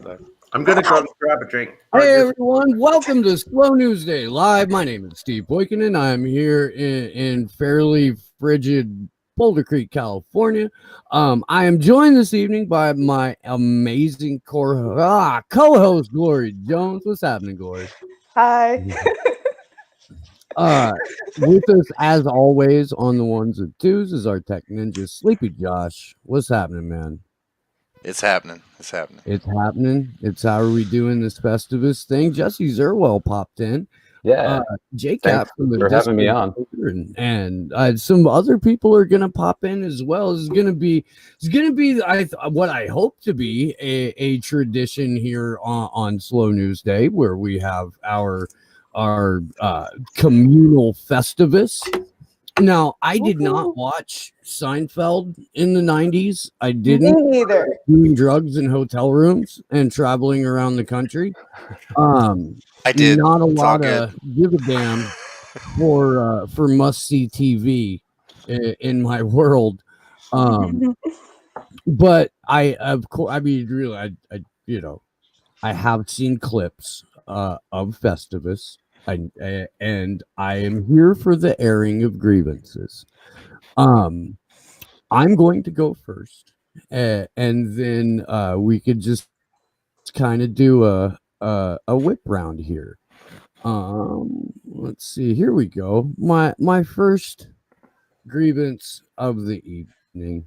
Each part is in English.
So I'm gonna go grab a drink. Hey everyone, welcome to Slow News Day Live. My name is Steve Boykin, and I'm here in fairly frigid Boulder Creek, California. I am joined this evening by my amazing co-host Glory Jones. What's happening, Glory? Hi. With us as always on the ones and twos is our tech ninja Sleepy Josh. What's happening, man? It's happening. It's happening. It's happening. It's how are we doing this Festivus thing? Jesse Zerwell popped in. Yeah. JCap for having me on. And some other people are gonna pop in as well. It's gonna be what I hope to be a tradition here on Slow News Day, where we have our communal Festivus. Now, I did not watch Seinfeld in the 90s. I didn't. Me neither. Doing drugs in hotel rooms and traveling around the country. I did. Not a It's lot all of give a damn for must see TV in my world. But I mean, really, I have seen clips of Festivus. And I am here for the airing of grievances. I'm going to go first, and then we could just kind of do a whip round here. Let's see. Here we go. My first grievance of the evening.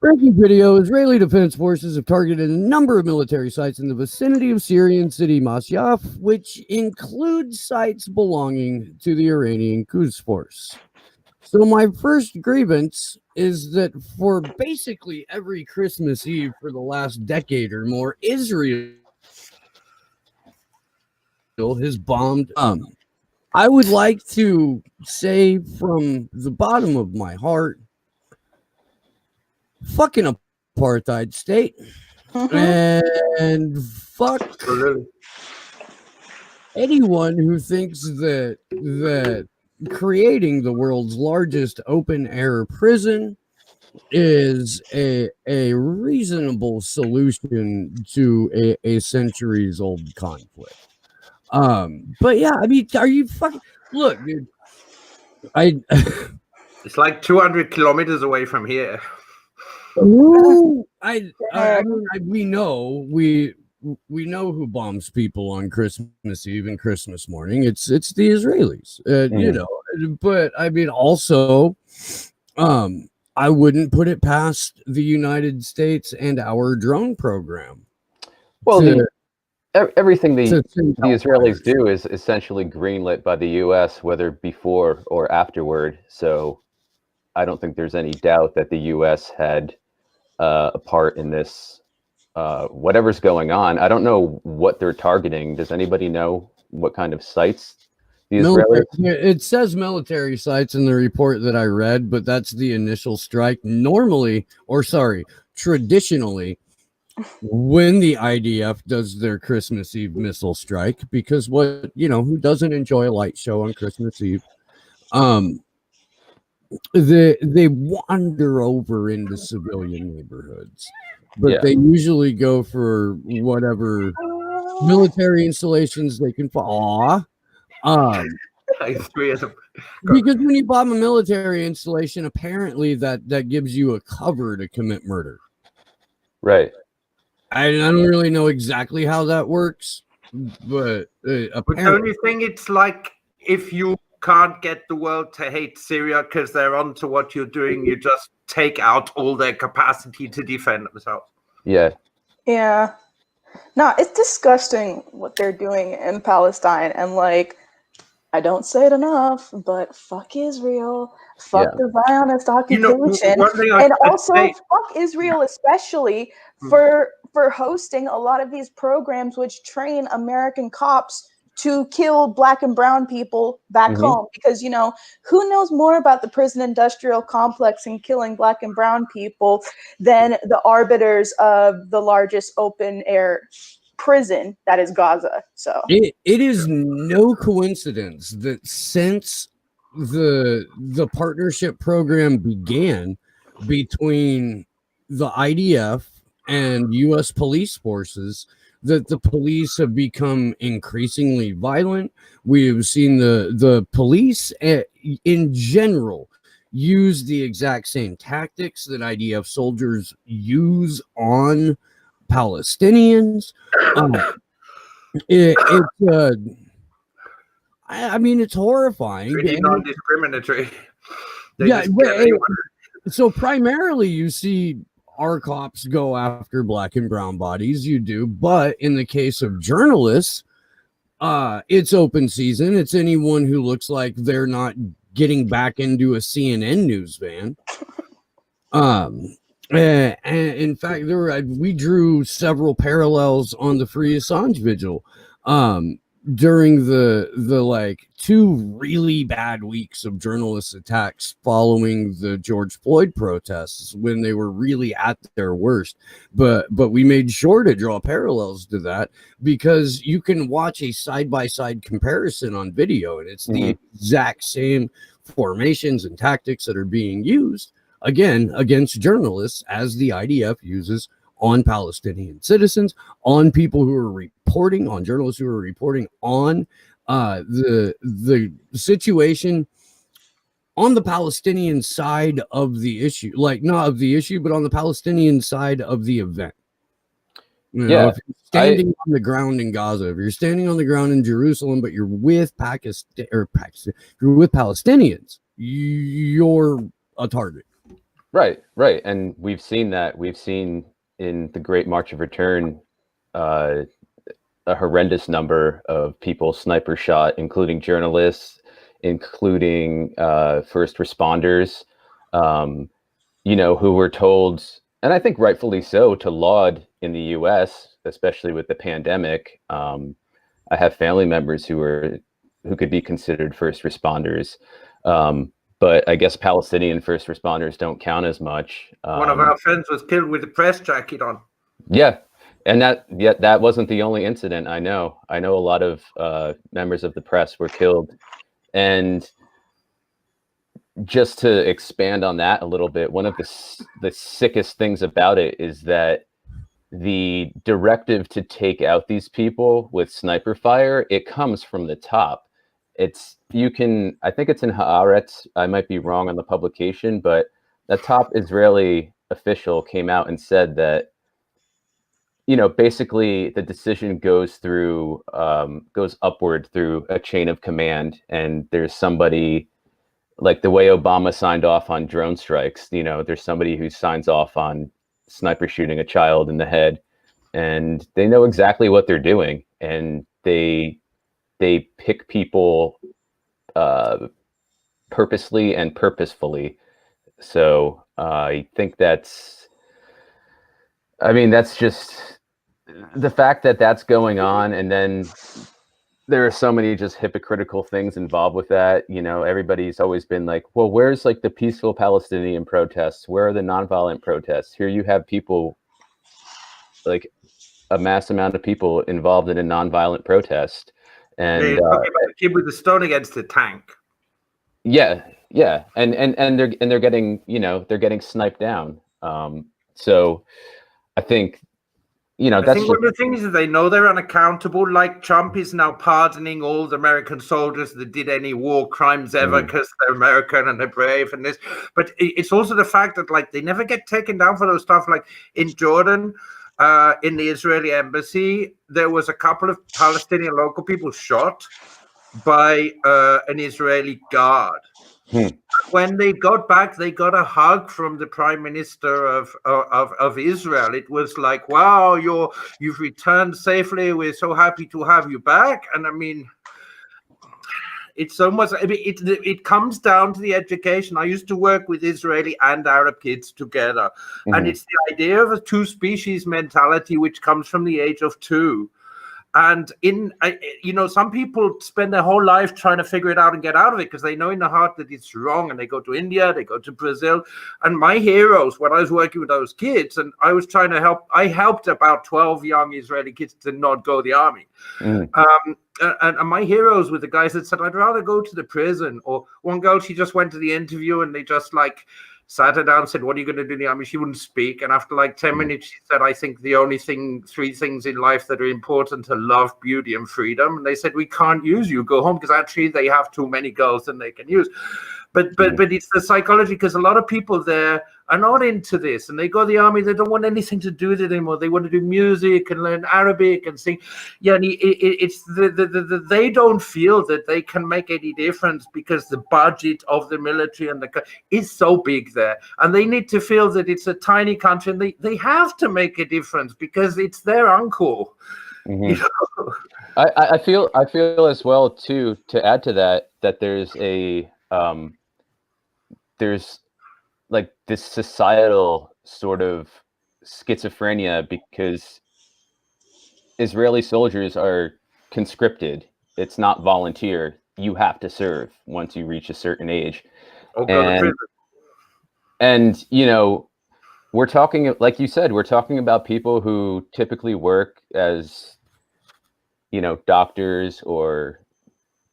Breaking video, Israeli Defense Forces have targeted a number of military sites in the vicinity of Syrian city Masyaf, which includes sites belonging to the Iranian Quds Force. So my first grievance is that for basically every Christmas Eve for the last decade or more, Israel has bombed. I would like to say from the bottom of my heart, fucking apartheid state, and fuck anyone who thinks that creating the world's largest open air prison is a reasonable solution to a centuries old conflict. But yeah, I mean, are you fucking look, dude? It's like 200 kilometers away from here. Ooh, I mean, we know who bombs people on Christmas Eve and Christmas morning. It's the Israelis, you know. But I mean, also, I wouldn't put it past the United States and our drone program. Well, everything the Israelis do is essentially greenlit by the U.S., whether before or afterward. So I don't think there's any doubt that the U.S. had a part in this, whatever's going on. I don't know what they're targeting. Does anybody know what kind of sites the Israelis? It says military sites in the report that I read, but that's the initial strike. Traditionally, when the IDF does their Christmas Eve missile strike, because who doesn't enjoy a light show on Christmas Eve? They wander over into civilian neighborhoods, but they usually go for whatever military installations they can find. Because when you bomb a military installation, apparently that gives you a cover to commit murder. Right. I don't really know exactly how that works, but apparently. The only thing, it's like if you can't get the world to hate Syria because they're onto what you're doing, you just take out all their capacity to defend themselves. Yeah. Yeah. No, it's disgusting what they're doing in Palestine. And I don't say it enough, but fuck Israel. Fuck the Zionist occupation. And also fuck Israel, especially for hosting a lot of these programs which train American cops to kill Black and brown people back home, because who knows more about the prison industrial complex and killing Black and brown people than the arbiters of the largest open air prison, that is Gaza. So it is no coincidence that since the partnership program began between the IDF and U.S. police forces, that the police have become increasingly violent. We've seen the police in general use the exact same tactics that IDF soldiers use on Palestinians. I mean, it's horrifying. Pretty non-discriminatory. Yeah, so primarily you see our cops go after black and brown bodies. You do, but in the case of journalists, it's open season. It's anyone who looks like they're not getting back into a CNN news van. And in fact, we drew several parallels on the Free Assange vigil. During the like 2 really bad weeks of journalist attacks following the George Floyd protests, when they were really at their worst, but we made sure to draw parallels to that, because you can watch a side-by-side comparison on video, and it's the exact same formations and tactics that are being used again against journalists as the IDF uses on Palestinian citizens, on people who are reporting, on journalists who are reporting on the situation on the Palestinian side of the issue, like not of the issue, but on the Palestinian side of the event. You know, if you're standing on the ground in Gaza, if you're standing on the ground in Jerusalem, but you're with you're with Palestinians, you're a target. Right. And we've seen that. We've seen in the Great March of Return, a horrendous number of people sniper shot, including journalists, including first responders, who were told, and I think rightfully so, to laud in the U.S., especially with the pandemic. I have family members who could be considered first responders. But I guess Palestinian first responders don't count as much. One of our friends was killed with a press jacket on. Yeah, and that wasn't the only incident. I know a lot of members of the press were killed. And just to expand on that a little bit, one of the sickest things about it is that the directive to take out these people with sniper fire, it comes from the top. I think it's in Haaretz. I might be wrong on the publication, but the top Israeli official came out and said that, basically the decision goes upward through a chain of command, and there's somebody, like the way Obama signed off on drone strikes, there's somebody who signs off on sniper shooting a child in the head, and they know exactly what they're doing, and they pick people purposely and purposefully. So I think that's just the fact that that's going on. And then there are so many just hypocritical things involved with that. Everybody's always been like, well, where's like the peaceful Palestinian protests? Where are the nonviolent protests? Here you have people, like a mass amount of people involved in a nonviolent protest. And you're talking about a kid with a stone against a tank. Yeah, and they're getting they're getting sniped down. So I think I think one of the things is they know they're unaccountable. Like Trump is now pardoning all the American soldiers that did any war crimes ever because they're American and they're brave and this. But it's also the fact that like they never get taken down for those stuff. Like in Jordan. In the Israeli embassy, there was a couple of Palestinian local people shot by an Israeli guard. When they got back, they got a hug from the Prime Minister of Israel. It was like, wow, you've returned safely. We're so happy to have you back. And I mean, it's almost, it comes down to the education. I used to work with Israeli and Arab kids together. And it's the idea of a two-species mentality, which comes from the age of 2. And some people spend their whole life trying to figure it out and get out of it because they know in the heart that it's wrong. And they go to India, they go to Brazil. And my heroes, when I was working with those kids, and I was trying to help, I helped about 12 young Israeli kids to not go to the army. And my heroes were the guys that said, I'd rather go to the prison. Or one girl, she just went to the interview and they just like sat her down, said, what are you going to do in the army? She wouldn't speak. And after like 10 minutes, she said, I think the only three things in life that are important are love, beauty, and freedom. And they said, we can't use you. Go home, because actually they have too many girls than they can use. But it's the psychology, because a lot of people there are not into this, and they go to the army, they don't want anything to do with it anymore. They want to do music and learn Arabic and sing. Yeah, and it's they don't feel that they can make any difference, because the budget of the military and is so big there, and they need to feel that it's a tiny country, and they have to make a difference because it's their uncle. Mm-hmm. You know? I feel as well too, to add to that there's a there's like this societal sort of schizophrenia, because Israeli soldiers are conscripted. It's not volunteer. You have to serve once you reach a certain age. And you know, we're talking, like you said, we're talking about people who typically work as, you know, doctors or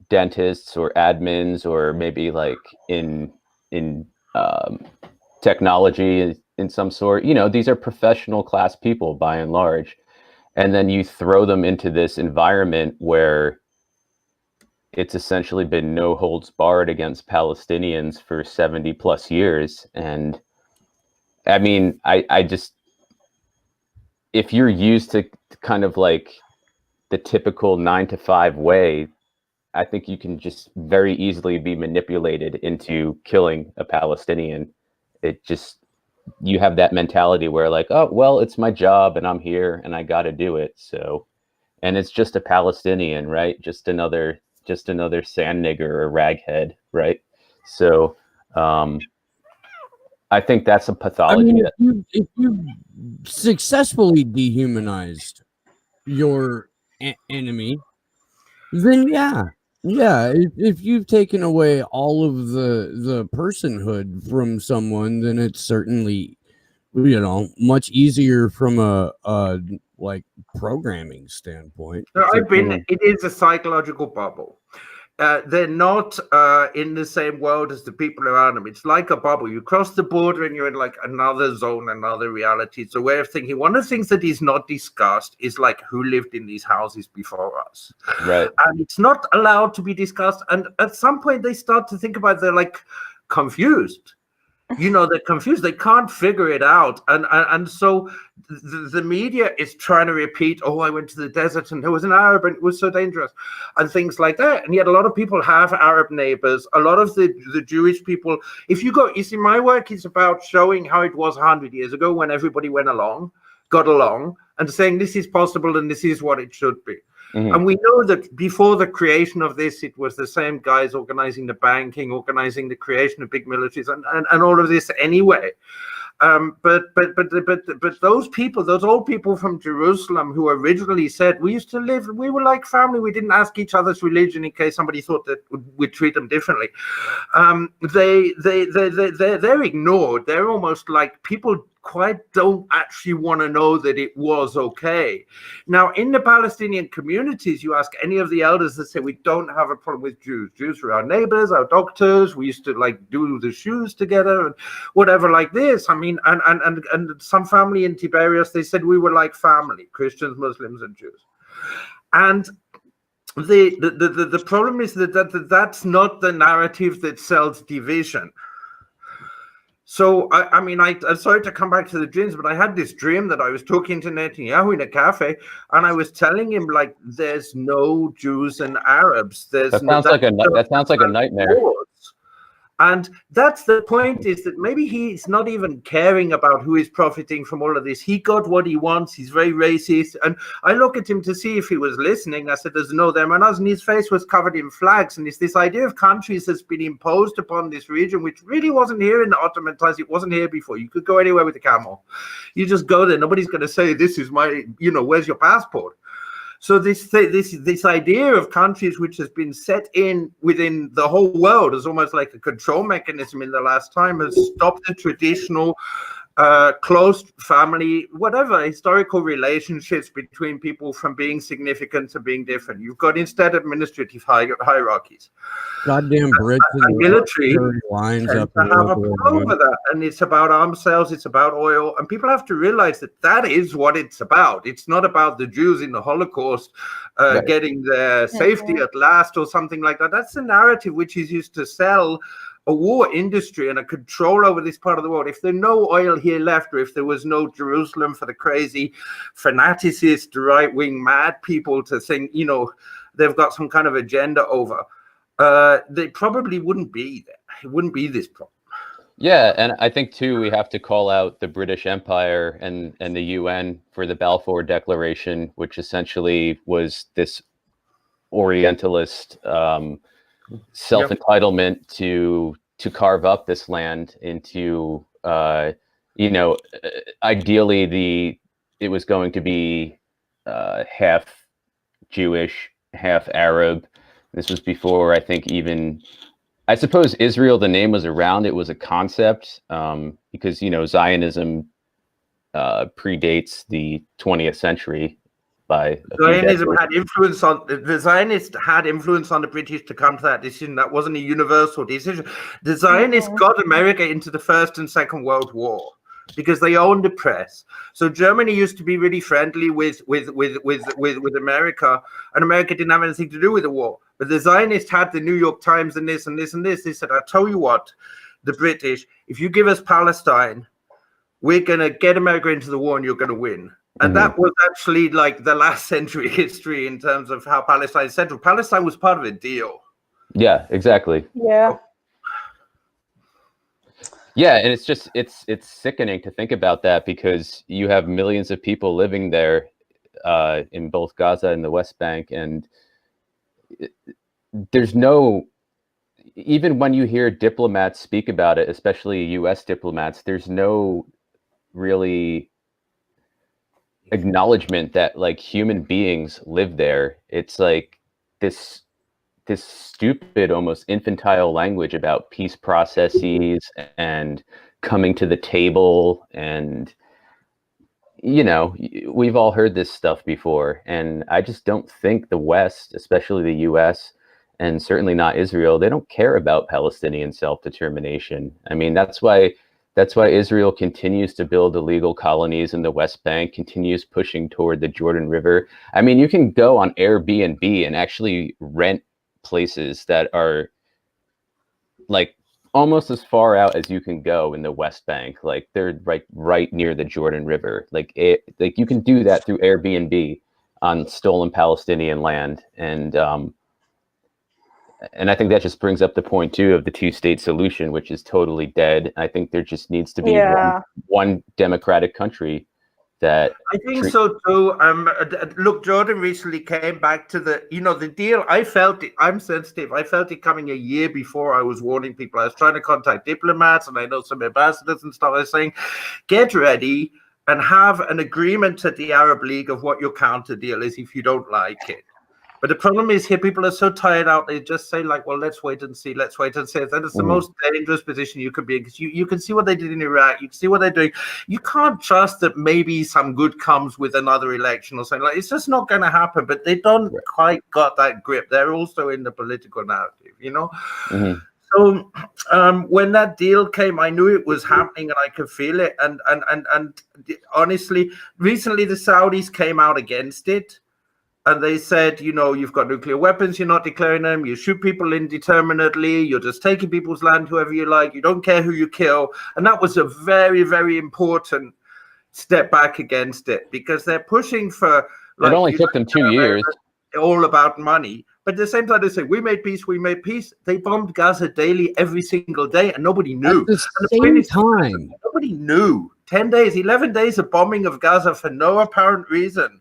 dentists or admins, or maybe like in technology in some sort. You know, these are professional class people by and large, and then you throw them into this environment where it's essentially been no holds barred against Palestinians for 70 plus years. And I mean, I just, if you're used to kind of like the typical 9-to-5 way, I think you can just very easily be manipulated into killing a Palestinian. It just, you have that mentality where like, oh, well, it's my job and I'm here and I got to do it. So, and it's just a Palestinian, right? Just another sand nigger or raghead, right? So, I think that's a pathology. I mean, if you successfully dehumanized your enemy, then yeah. If you've taken away all of the personhood from someone, then it's certainly, you know, much easier from a like programming standpoint. It is a psychological bubble. They're not in the same world as the people around them. It's like a bubble. You cross the border and you're in like another zone, another reality. It's a way of thinking. One of the things that is not discussed is like who lived in these houses before us. Right. And it's not allowed to be discussed. And at some point they start to think about it, they're like confused. You know, they're confused. They can't figure it out. And so the media is trying to repeat, oh, I went to the desert and there was an Arab and it was so dangerous and things like that. And yet a lot of people have Arab neighbors. A lot of the Jewish people, if you go, you see, my work is about showing how it was 100 years ago when everybody got along and saying this is possible and this is what it should be. Mm-hmm. And we know that before the creation of this, it was the same guys organizing the banking, organizing the creation of big militaries, and all of this anyway. But those people, those old people from Jerusalem who originally said we used to live, we were like family. We didn't ask each other's religion in case somebody thought that we'd treat them differently. They're ignored. They're almost like people quite don't actually want to know that it was okay. Now, in the Palestinian communities, you ask any of the elders that say we don't have a problem with Jews. Jews are our neighbors, our doctors. We used to like do the shoes together and whatever like this. I mean, and some family in Tiberias, they said we were like family, Christians, Muslims, and Jews. And the problem is that that's not the narrative that sells division. So, I mean, I'm sorry to come back to the dreams, but I had this dream that I was talking to Netanyahu in a cafe, and I was telling him, like, there's no Jews and Arabs. That sounds like a nightmare. And that's the point, is that maybe he's not even caring about who is profiting from all of this. He got what he wants. He's very racist. And I look at him to see if he was listening. I said, there's no them and us. And his face was covered in flags. And it's this idea of countries that's been imposed upon this region, which really wasn't here in the Ottoman times. It wasn't here before. You could go anywhere with a camel. You just go there. Nobody's going to say, this is my, you know, where's your passport? So this idea of countries which has been set in within the whole world as almost like a control mechanism in the last time has stopped the traditional close family, whatever, historical relationships between people from being significant to being different. You've got instead administrative hierarchies. Goddamn Brits and military lines tend up to have a power over that, and it's about arms sales, it's about oil, and people have to realize that that is what it's about. It's not about the Jews in the Holocaust getting their safety at last or something like that. That's the narrative which is used to sell a war industry and a control over this part of the world. If there's no oil here left, or if there was no Jerusalem for the crazy fanaticist, right-wing mad people to think, you know, they've got some kind of agenda over, they probably wouldn't be there. It wouldn't be this problem. Yeah, and I think too we have to call out the British Empire and the UN for the Balfour Declaration, which essentially was this Orientalist self-entitlement to carve up this land into, you know, ideally it was going to be half Jewish, half Arab. This was before, I think, even, I suppose Israel, the name was around, it was a concept, because, you know, Zionism predates the 20th century by Zionism had influence on the Zionists had influence on the British to come to that decision. That wasn't a universal decision. The Zionists got America into the First and Second World War because they owned the press. So Germany used to be really friendly with America, and America didn't have anything to do with the war. But the Zionists had the New York Times and this and this and this. They said, "I tell you what, the British, if you give us Palestine, we're gonna get America into the war and you're gonna win." And that was actually like the last century history in terms of how Palestine is central. Palestine was part of a deal. Yeah, exactly. Yeah. Yeah, and it's just it's sickening to think about that, because you have millions of people living there in both Gaza and the West Bank, and there's no, even when you hear diplomats speak about it, especially US diplomats, there's no really acknowledgement that like human beings live there. It's like this stupid, almost infantile language about peace processes and coming to the table, and you know, we've all heard this stuff before, and I just don't think the West, especially the US, and certainly not Israel, they don't care about Palestinian self-determination. I mean, that's why Israel continues to build illegal colonies in the West Bank, continues pushing toward the Jordan River. I mean, you can go on Airbnb and actually rent places that are like almost as far out as you can go in the West Bank. Like they're right near the Jordan River. Like you can do that through Airbnb on stolen Palestinian land. And I think that just brings up the point too of the two-state solution, which is totally dead. I think there just needs to be one democratic country that I think so too. Look, Jordan recently came back to the deal. I felt it. I'm sensitive. I felt it coming a year before. I was warning people. I was trying to contact diplomats, and I know some ambassadors and stuff. I was saying, get ready and have an agreement at the Arab League of what your counter deal is if you don't like it. But the problem is here, people are so tired out, they just say like, well, let's wait and see, let's wait and see. That is the most dangerous position you could be in, because you can see what they did in Iraq, you can see what they're doing. You can't trust that maybe some good comes with another election or something. Like, it's just not going to happen, but they don't quite got that grip. They're also in the political narrative, you know? So when that deal came, I knew it was happening and I could feel it. And honestly, recently the Saudis came out against it. And they said, you know, you've got nuclear weapons, you're not declaring them, you shoot people indeterminately, you're just taking people's land, whoever you like, you don't care who you kill. And that was a very, very important step back against it, because they're pushing for... Like, it only took them 2 years. All about money. But at the same time, they say, we made peace, we made peace. They bombed Gaza daily, every single day, and nobody knew. At the same time. Nobody knew. 10 days, 11 days of bombing of Gaza for no apparent reason.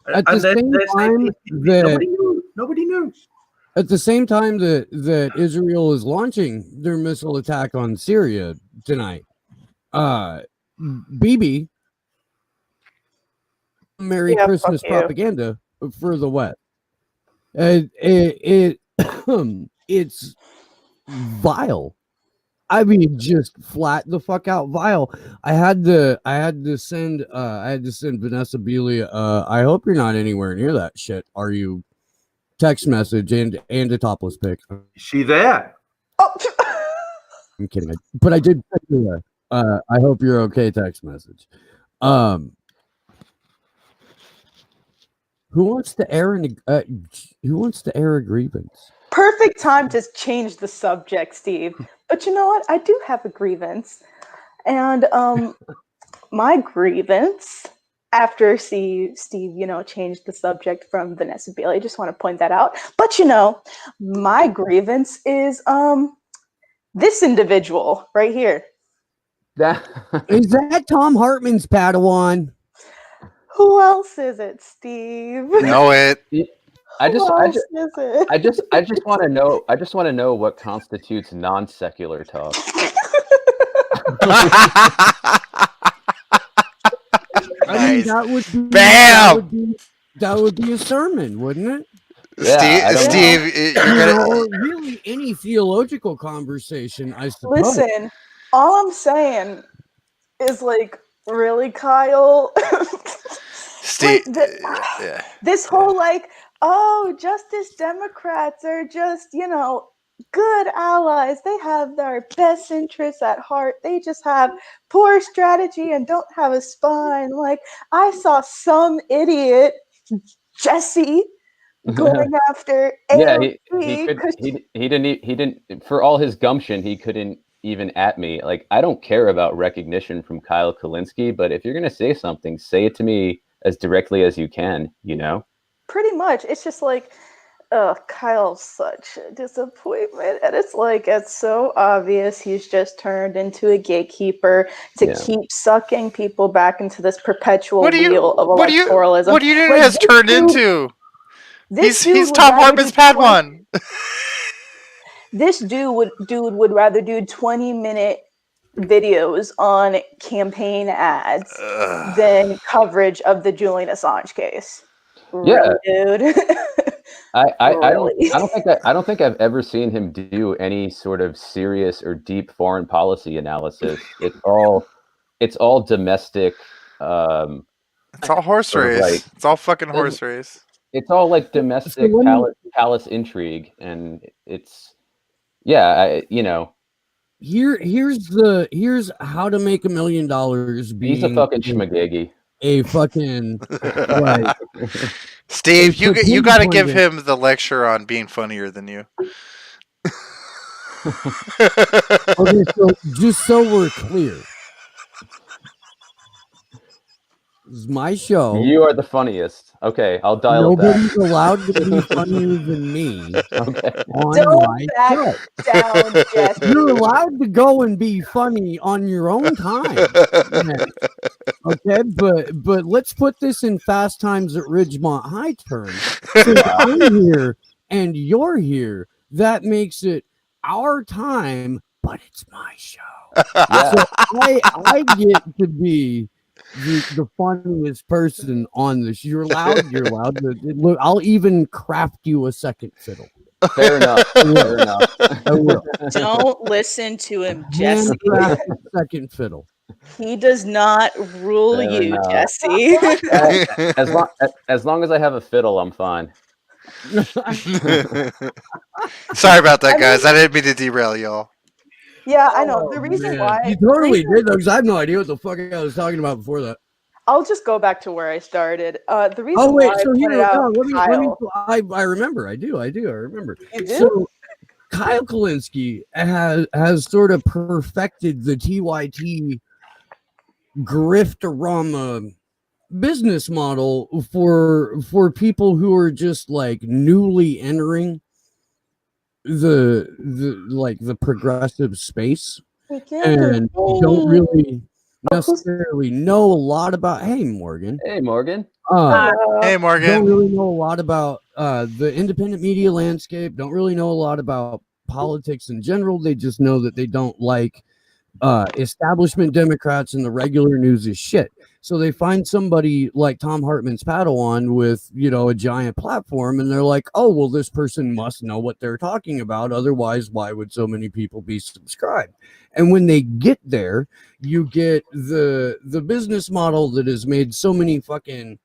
At the same time that nobody knew. At the same time that Israel is launching their missile attack on Syria tonight, Bibi, Merry Christmas propaganda for the West. It's vile. I mean, just flat the fuck out vile. I had to send Vanessa Beeley. I hope you're not anywhere near that shit. Are you? Text message and a topless pic. Is she there? Oh. I'm kidding. But I did send you a, I hope you're okay text message. Who wants to air a grievance? Perfect time to change the subject, Steve. But you know what? I do have a grievance. And my grievance, after Steve, changed the subject from Vanessa Beeley, I just want to point that out. But my grievance is this individual right here. Is that Tom Hartman's Padawan? Who else is it, Steve? Know it. I just want to know. I just want to know what constitutes non-secular talk. I mean, that would be, Bam! That would be a sermon, wouldn't it? Yeah, Steve, you're or really any theological conversation, I suppose. Listen, all I'm saying is like, really, Kyle? Steve, this whole like, oh, Justice Democrats are just, good allies. They have their best interests at heart. They just have poor strategy and don't have a spine. Like, I saw some idiot, Jesse, going after AOC. He didn't for all his gumption, he couldn't even at me. Like, I don't care about recognition from Kyle Kulinski, but if you're gonna say something, say it to me as directly as you can, Pretty much. It's just like, Kyle's such a disappointment. And it's like, it's so obvious he's just turned into a gatekeeper to keep sucking people back into this perpetual wheel of electoralism. What do you think it has turned into? He's Tom Hartman's Padawan. This dude would rather do 20-minute videos on campaign ads than coverage of the Julian Assange case. Yeah, really, dude. I don't think I've ever seen him do any sort of serious or deep foreign policy analysis. It's all domestic. It's all horse race. It's all fucking horse race. It's all like domestic palace intrigue, and it's Here's how to make $1 million. He's a fucking schmagegi. A fucking like, Steve, you got to give him the lecture on being funnier than you. Okay, so just so we're clear, this is my show. You are the funniest. Okay, I'll dial it back. Nobody's allowed to be funnier than me. Okay. On my show. Down, Jesse. You're allowed to go and be funny on your own time. Okay, but let's put this in Fast Times at Ridgemont High terms. Since I'm here and you're here, that makes it our time, but it's my show. Yeah. So I get to be the funniest person on this. You're allowed to look. I'll even craft you a second fiddle. Fair enough. Fair enough. I will. Don't listen to him, Jesse. Second fiddle. He does not rule Fair you, enough. Jesse. As long as I have a fiddle, I'm fine. Sorry about that, guys. I didn't mean to derail y'all. Yeah, I know. The reason why... You totally did, though, because I have no idea what the fuck I was talking about before that. I'll just go back to where I started. The reason why I remember. I remember. You do? So, Kyle Kulinski has sort of perfected the TYT griftorama business model for people who are just like newly entering the progressive space and don't really necessarily know a lot about. Hey Morgan. Hey Morgan. Hey Morgan. Don't really know a lot about the independent media landscape. Don't really know a lot about politics in general. They just know that they don't like establishment Democrats and the regular news is shit. So they find somebody like Tom Hartman's Padawan with, a giant platform, and they're like, oh, well, this person must know what they're talking about. Otherwise, why would so many people be subscribed? And when they get there, you get the business model that has made so many fucking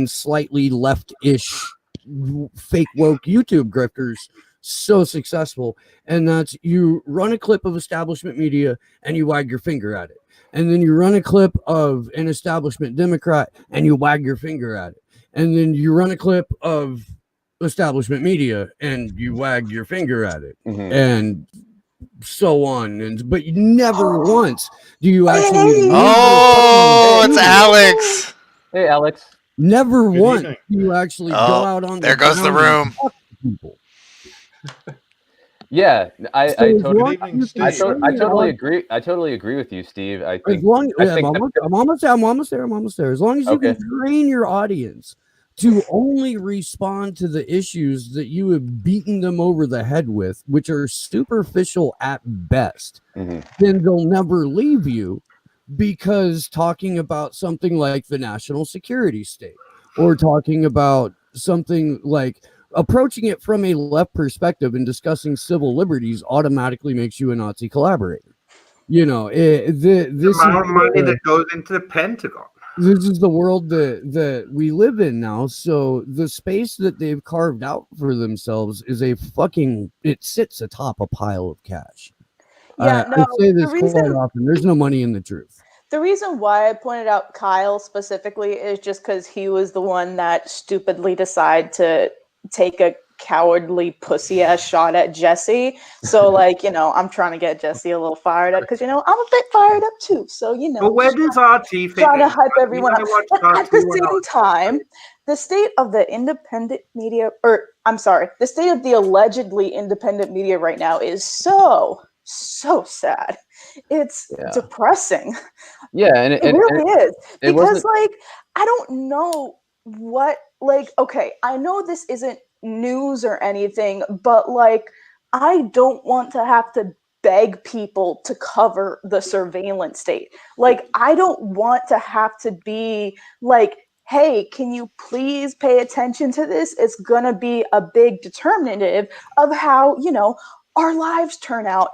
slightly left-ish fake woke YouTube grifters so successful, and that's you run a clip of establishment media and you wag your finger at it, and then you run a clip of an establishment Democrat and you wag your finger at it, and then you run a clip of establishment media and you wag your finger at it, and so on. And but never once do you actually it's Alex. Hey, Alex. Never once do you actually go out on there goes the room. People. Yeah, I totally agree. I totally agree with you, Steve. I'm almost there. As long as you can train your audience to only respond to the issues that you have beaten them over the head with, which are superficial at best, then they'll never leave you, because talking about something like the national security state, or talking about something like approaching it from a left perspective and discussing civil liberties automatically makes you a Nazi collaborator. This amount of money that goes into the Pentagon. This is the world that we live in now. So the space that they've carved out for themselves is it sits atop a pile of cash. Yeah, I say this quite often. There's no money in the truth. The reason why I pointed out Kyle specifically is just because he was the one that stupidly decided to take a cowardly pussy ass shot at Jesse. So I'm trying to get Jesse a little fired up because I'm a bit fired up too. So But where does RT fit? Trying to hype everyone up. But at the same time, the state of the independent media, the state of the allegedly independent media right now is so sad. It's depressing. Yeah, and it really is. Because I don't know what okay, I know this isn't news or anything, but I don't want to have to beg people to cover the surveillance state. I don't want to have to be hey, can you please pay attention to this? It's gonna be a big determinative of how, our lives turn out.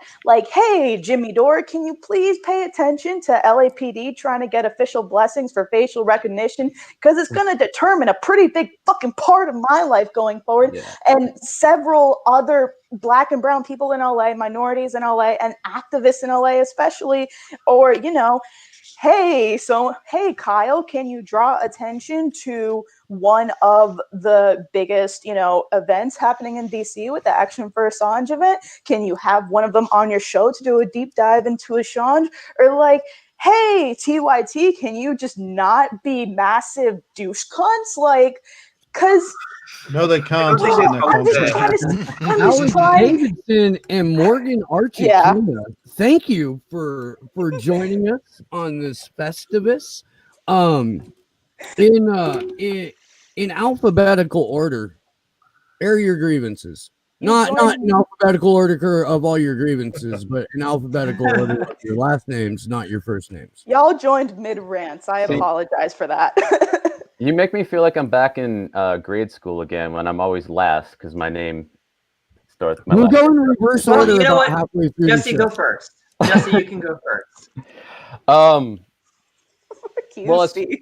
Hey, Jimmy Dore, can you please pay attention to LAPD trying to get official blessings for facial recognition? Because it's going to determine a pretty big fucking part of my life going forward. Yeah. And several other Black and brown people in LA, minorities in LA, and activists in LA especially, or, hey, Kyle, can you draw attention to one of the biggest, events happening in DC with the Action for Assange event? Can you have one of them on your show to do a deep dive into Assange? Or hey, TYT, can you just not be massive douche cunts? Because... No, they can't. Alex Davidson and Morgan Archie, thank you for joining us on this Festivus. In alphabetical order, air your grievances. Not in alphabetical order of all your grievances, but in alphabetical order of your last names, not your first names. Y'all joined mid-rants. I apologize for that. You make me feel like I'm back in grade school again when I'm always last because my name starts. We'll go in reverse order. You know what? Halfway through Jesse, go first. Jesse, you can go first. Steve.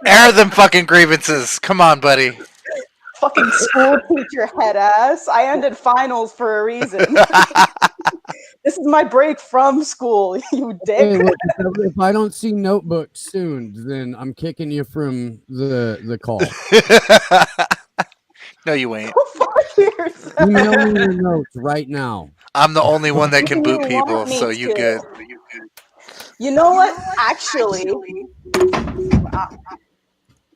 Air them fucking grievances. Come on, buddy. Fucking school teacher head ass. I ended finals for a reason. This is my break from school, you dick. Hey, look, if I don't see notebooks soon, then I'm kicking you from the call. No, you ain't. Go fuck yourself. Email me your notes right now. I'm the only one that can boot people, so you good. You know what? Actually,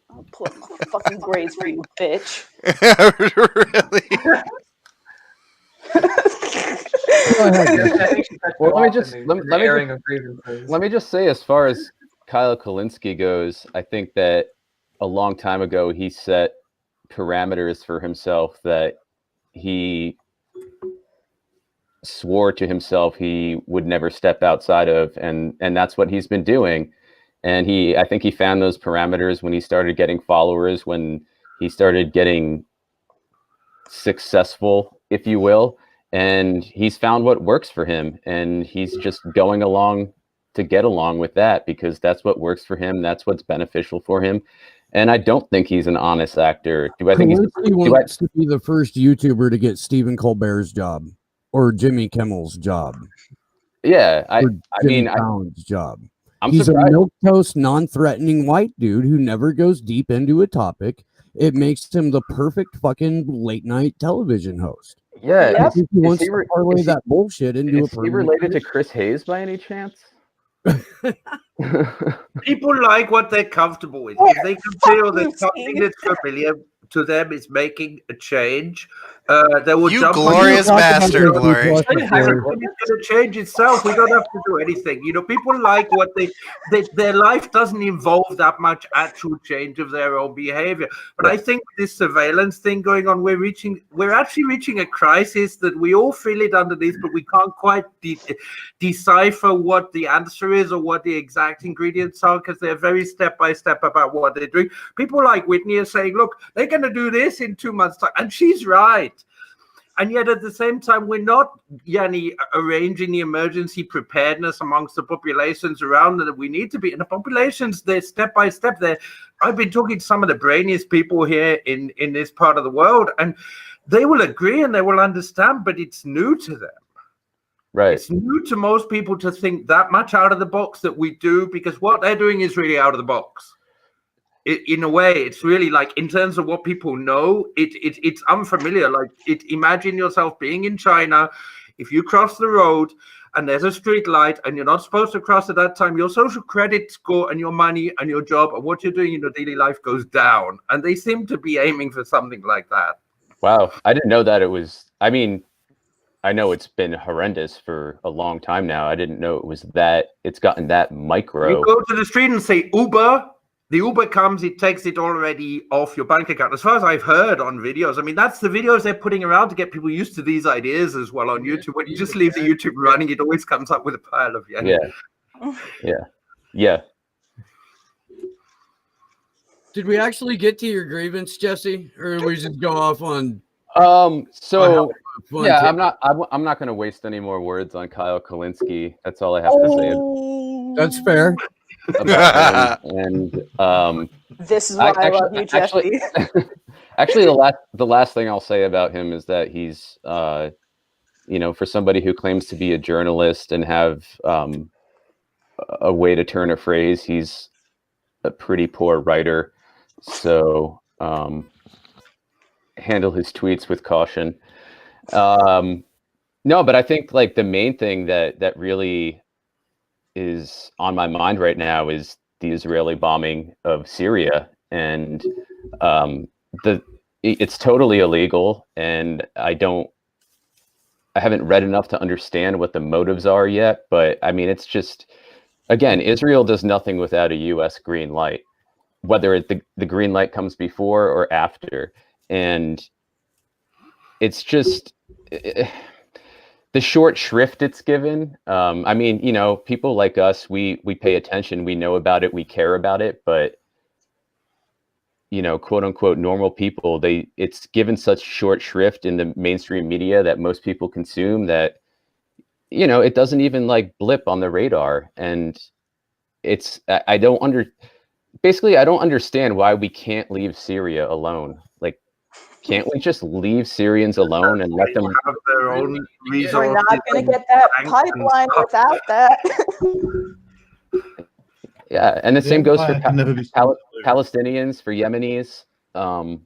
I'll pull up my fucking grades for you, bitch. Really? Well, let me just say, as far as Kyle Kulinski goes, I think that a long time ago he set parameters for himself that he swore to himself he would never step outside of, and that's what he's been doing. And I think he found those parameters when he started getting followers, when he started getting successful, if you will, and he's found what works for him, and he's just going along to get along with that because that's what works for him, that's what's beneficial for him. And I don't think he's an honest actor. Do I think he wants to be the first YouTuber to get Stephen Colbert's job or Jimmy Kimmel's job? Yeah, I mean, Fallon's job. He's surprised. A milquetoast, non-threatening white dude who never goes deep into a topic. It makes him the perfect fucking late night television host. Yeah, I think he wants to parlay that bullshit into a. Is he related to Chris Hayes by any chance? People like what they're comfortable with. If they can feel that something that's familiar to them is making a change, they will jump on glorious bastard, Glory. It's going to change itself. We don't have to do anything. You know, people like what their life doesn't involve that much actual change of their own behavior. But I think this surveillance thing going on, we're actually reaching a crisis that we all feel it underneath, but we can't quite decipher what the answer is or what the exact ingredients are because they're very step by step about what they're doing. People like Whitney are saying, look, they're going to do this in 2 months' time. And she's right. And yet at the same time, we're not, Yanni, arranging the emergency preparedness amongst the populations around that we need to be. And the populations, they're step by step there. I've been talking to some of the brainiest people here in this part of the world, and they will agree and they will understand, but it's new to them. Right. It's new to most people to think that much out of the box that we do, because what they're doing is really out of the box. In a way, it's really like, in terms of what people know, it's unfamiliar. Like, imagine yourself being in China. If you cross the road and there's a street light and you're not supposed to cross at that time, your social credit score and your money and your job and what you're doing in your daily life goes down. And they seem to be aiming for something like that. Wow. I didn't know that it was, I mean, I know it's been horrendous for a long time now. I didn't know it was that, it's gotten that micro. You go to the street and say Uber. The Uber comes, it takes it already off your bank account. As far as I've heard on videos, I mean, that's the videos they're putting around to get people used to these ideas as well on YouTube. When you just leave the YouTube running, it always comes up with a pile of yen. Yeah. Did we actually get to your grievance, Jesse, or did we just go off on? Yeah, I'm not going to waste any more words on Kyle Kalinske. That's all I have to say. That's fair. And this is why I love you, Jesse. Actually, the last thing I'll say about him is that he's, for somebody who claims to be a journalist and have a way to turn a phrase, he's a pretty poor writer. So handle his tweets with caution. No, but I think like the main thing that really is on my mind right now is the Israeli bombing of Syria, and it's totally illegal, and I haven't read enough to understand what the motives are yet, but I mean, it's just, again, Israel does nothing without a U.S. green light, whether the green light comes before or after, and it's just the short shrift it's given. I mean, people like us, we pay attention, we know about it, we care about it, but quote unquote normal people, it's given such short shrift in the mainstream media that most people consume that it doesn't even like blip on the radar. And I don't understand why we can't leave Syria alone. Like, can't we just leave Syrians alone and let them have their own resources? We're not going to get that pipeline without that. Yeah, and the same goes for Palestinians, for Yemenis. But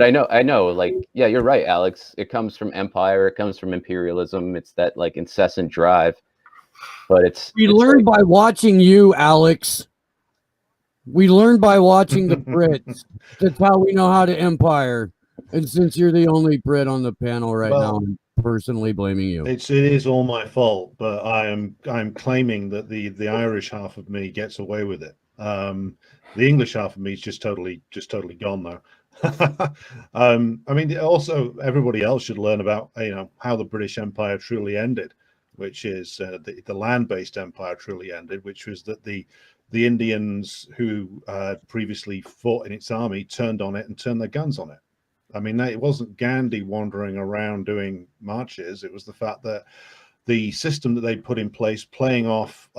I know, like, yeah, you're right, Alex. It comes from empire, it comes from imperialism. It's that like incessant drive. But we learned by watching you, Alex. We learned by watching the Brits. That's how we know how to empire. And since you're the only Brit on the panel right now, I'm personally blaming you. It is all my fault, but I'm claiming that the Irish half of me gets away with it. The English half of me is just totally gone though. I mean, also everybody else should learn about how the British Empire truly ended, which is the land-based empire truly ended, which was that the Indians who previously fought in its army turned on it and turned their guns on it. I mean, it wasn't Gandhi wandering around doing marches. It was the fact that the system that they put in place, playing off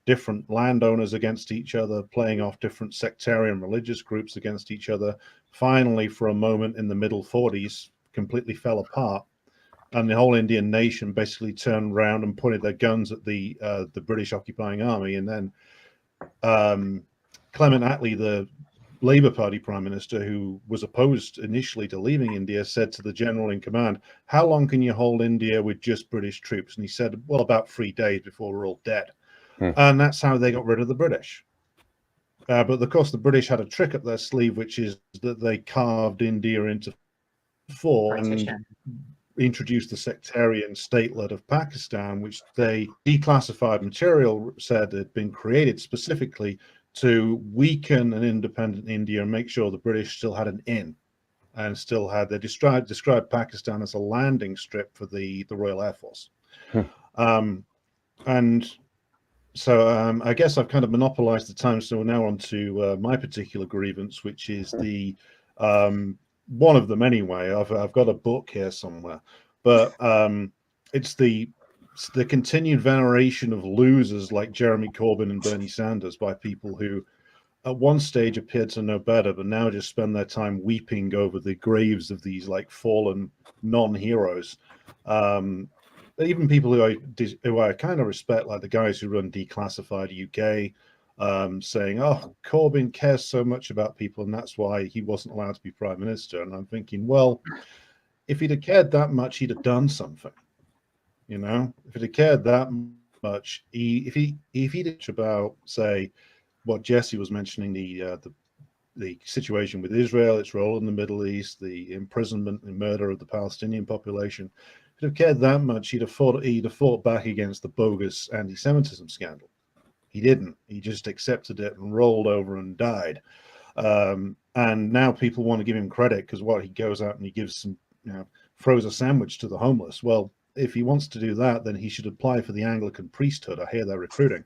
different landowners against each other, playing off different sectarian religious groups against each other, finally, for a moment in the middle 40s, completely fell apart. And the whole Indian nation basically turned around and pointed their guns at the British occupying army. And then Clement Attlee, the Labour Party Prime Minister, who was opposed initially to leaving India, said to the general in command, "How long can you hold India with just British troops?" And he said, "Well, about 3 days before we're all dead." And that's how they got rid of the British. But of course, the British had a trick up their sleeve, which is that they carved India into 4 and introduced the sectarian statelet of Pakistan, which they declassified material said had been created specifically to weaken an independent India and make sure the British still had an in and still had, they described Pakistan as a landing strip for the Royal Air Force. And so I guess I've kind of monopolized the time. So we're now on to my particular grievance, which is the one of them anyway. I've got a book here somewhere, but it's the continued veneration of losers like Jeremy Corbyn and Bernie Sanders by people who at one stage appeared to know better, but now just spend their time weeping over the graves of these like fallen non-heroes. Even people who I kind of respect, like the guys who run Declassified UK, saying, "Oh, Corbyn cares so much about people, and that's why he wasn't allowed to be prime minister." And I'm thinking, well, if he'd have cared that much, he'd have done something. If he'd have cared that much, if he'd about, say, what Jesse was mentioning, the situation with Israel, its role in the Middle East, the imprisonment and murder of the Palestinian population. If he'd have cared that much, he'd have fought back against the bogus anti-Semitism scandal. He didn't. He just accepted it and rolled over and died. And now people want to give him credit because he goes out and he gives some, throws a sandwich to the homeless. Well, if he wants to do that, then he should apply for the Anglican priesthood. I hear they're recruiting.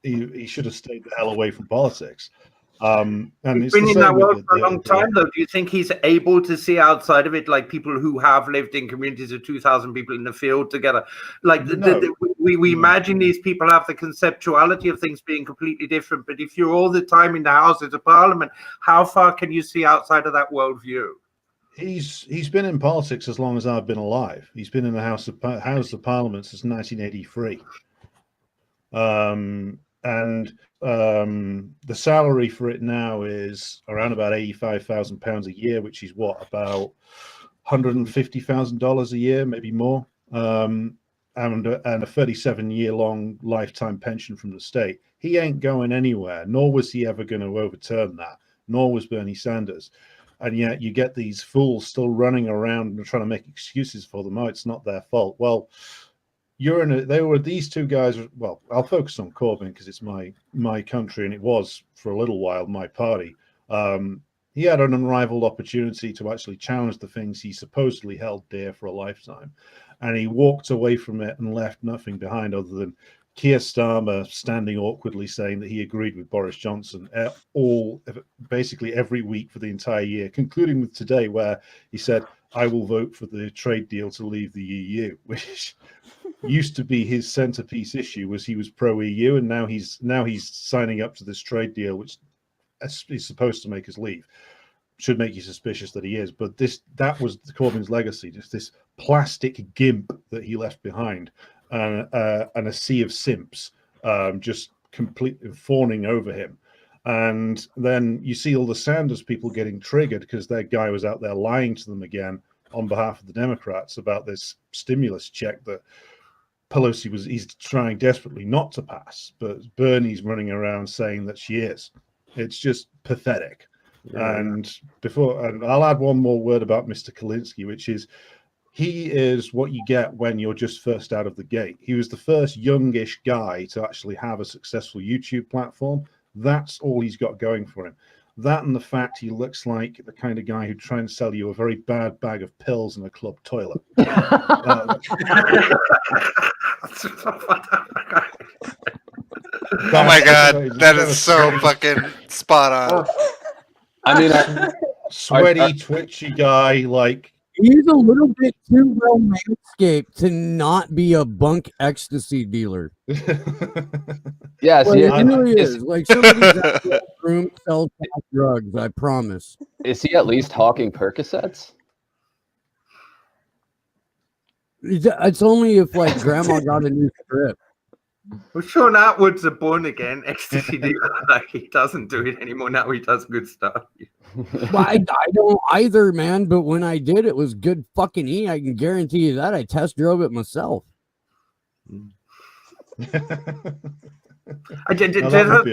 He should have stayed the hell away from politics. And he's been in that world for a long time, though. Do you think he's able to see outside of it, like people who have lived in communities of 2,000 people in the field together? Like we imagine these people have the conceptuality of things being completely different, but if you're all the time in the Houses of Parliament, how far can you see outside of that worldview? He's been in politics as long as I've been alive. He's been in the House of Parliament since 1983. And the salary for it now is around about £85,000 a year, which is about $150,000 a year, maybe more, and a 37-year-long lifetime pension from the state. He ain't going anywhere, nor was he ever going to overturn that, nor was Bernie Sanders. And yet you get these fools still running around and trying to make excuses for them. Oh, it's not their fault. Well, these two guys. Well, I'll focus on Corbyn because it's my country, and it was for a little while my party. He had an unrivaled opportunity to actually challenge the things he supposedly held dear for a lifetime, and he walked away from it and left nothing behind other than Keir Starmer standing awkwardly saying that he agreed with Boris Johnson basically every week for the entire year, concluding with today where he said, "I will vote for the trade deal to leave the EU," which used to be his centerpiece issue, was he was pro-EU, and now he's signing up to this trade deal, which is supposed to make us leave. Should make you suspicious that he is, but that was Corbyn's legacy, just this plastic gimp that he left behind, and a sea of simps just completely fawning over him. And then you see all the Sanders people getting triggered because their guy was out there lying to them again on behalf of the Democrats about this stimulus check that Pelosi he's trying desperately not to pass, but Bernie's running around saying that she is. It's just pathetic. Yeah. And I'll add one more word about Mr. Kalinske, which is he is what you get when you're just first out of the gate. He was the first youngish guy to actually have a successful YouTube platform. That's all he's got going for him. That and the fact he looks like the kind of guy who'd try and sell you a very bad bag of pills in a club toilet. Oh my god, that is so fucking spot on. I mean, sweaty, twitchy guy, like he's a little bit too well manscaped to not be a bunk ecstasy dealer. Yes, Well, he really is. Like somebody's out in the room sells drugs, I promise. Is he at least hawking Percocets? It's only if like grandma got a new strip. Well, Sean Atwood's a born again ecstasy dealer. Like he doesn't do it anymore now. He does good stuff. Well, I don't either, man. But when I did, it was good fucking E. I can guarantee you that. I test drove it myself. I did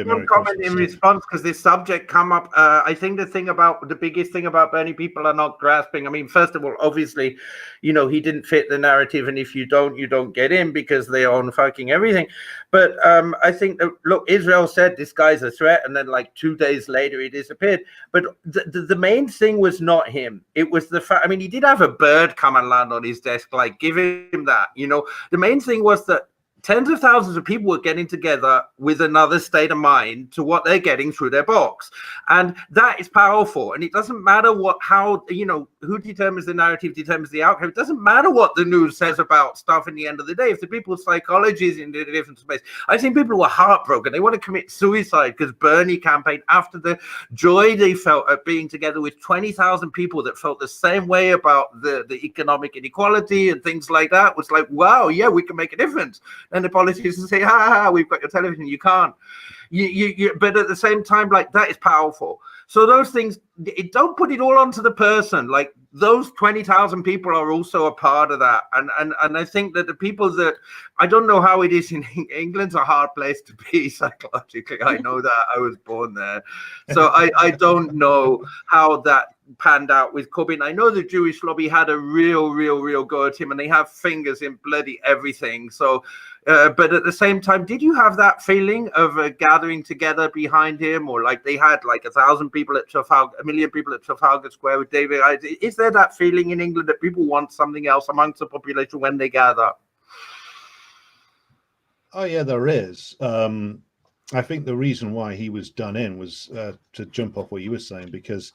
one comment in response because this subject come up. I think the biggest thing about Bernie people are not grasping. I mean, first of all, obviously, you know, he didn't fit the narrative, and if you don't get in because they own fucking everything. But I think that, look, Israel said this guy's a threat, and then like 2 days later he disappeared. But the main thing was not him. It was the fact. I mean, he did have a bird come and land on his desk, like give him that. You know, the main thing was that tens of thousands of people were getting together with another state of mind to what they're getting through their box. And that is powerful. And it doesn't matter how, you know, who determines the narrative determines the outcome. It doesn't matter what the news says about stuff in the end of the day. If the people's psychology is in a different space, I've seen people who are heartbroken. They want to commit suicide because Bernie campaigned after the joy they felt at being together with 20,000 people that felt the same way about the economic inequality and things like that. It was like, wow, yeah, we can make a difference. And the politicians say, we've got your television, you can't. But at the same time, like, that is powerful. So those things, don't put it all onto the person. Like, those 20,000 people are also a part of that. And I think that the people that, I don't know how it is in England's a hard place to be psychologically. I know that. I was born there. So I don't know how that panned out with Corbyn. I know the Jewish lobby had a real go at him, and they have fingers in bloody everything. So, but at the same time, did you have that feeling of gathering together behind him, or like they had like 1,000 people at Trafalgar, 1 million people at Trafalgar Square with David? Is there that feeling in England that people want something else amongst the population when they gather? Oh yeah, there is. I think the reason why he was done in was to jump off what you were saying, because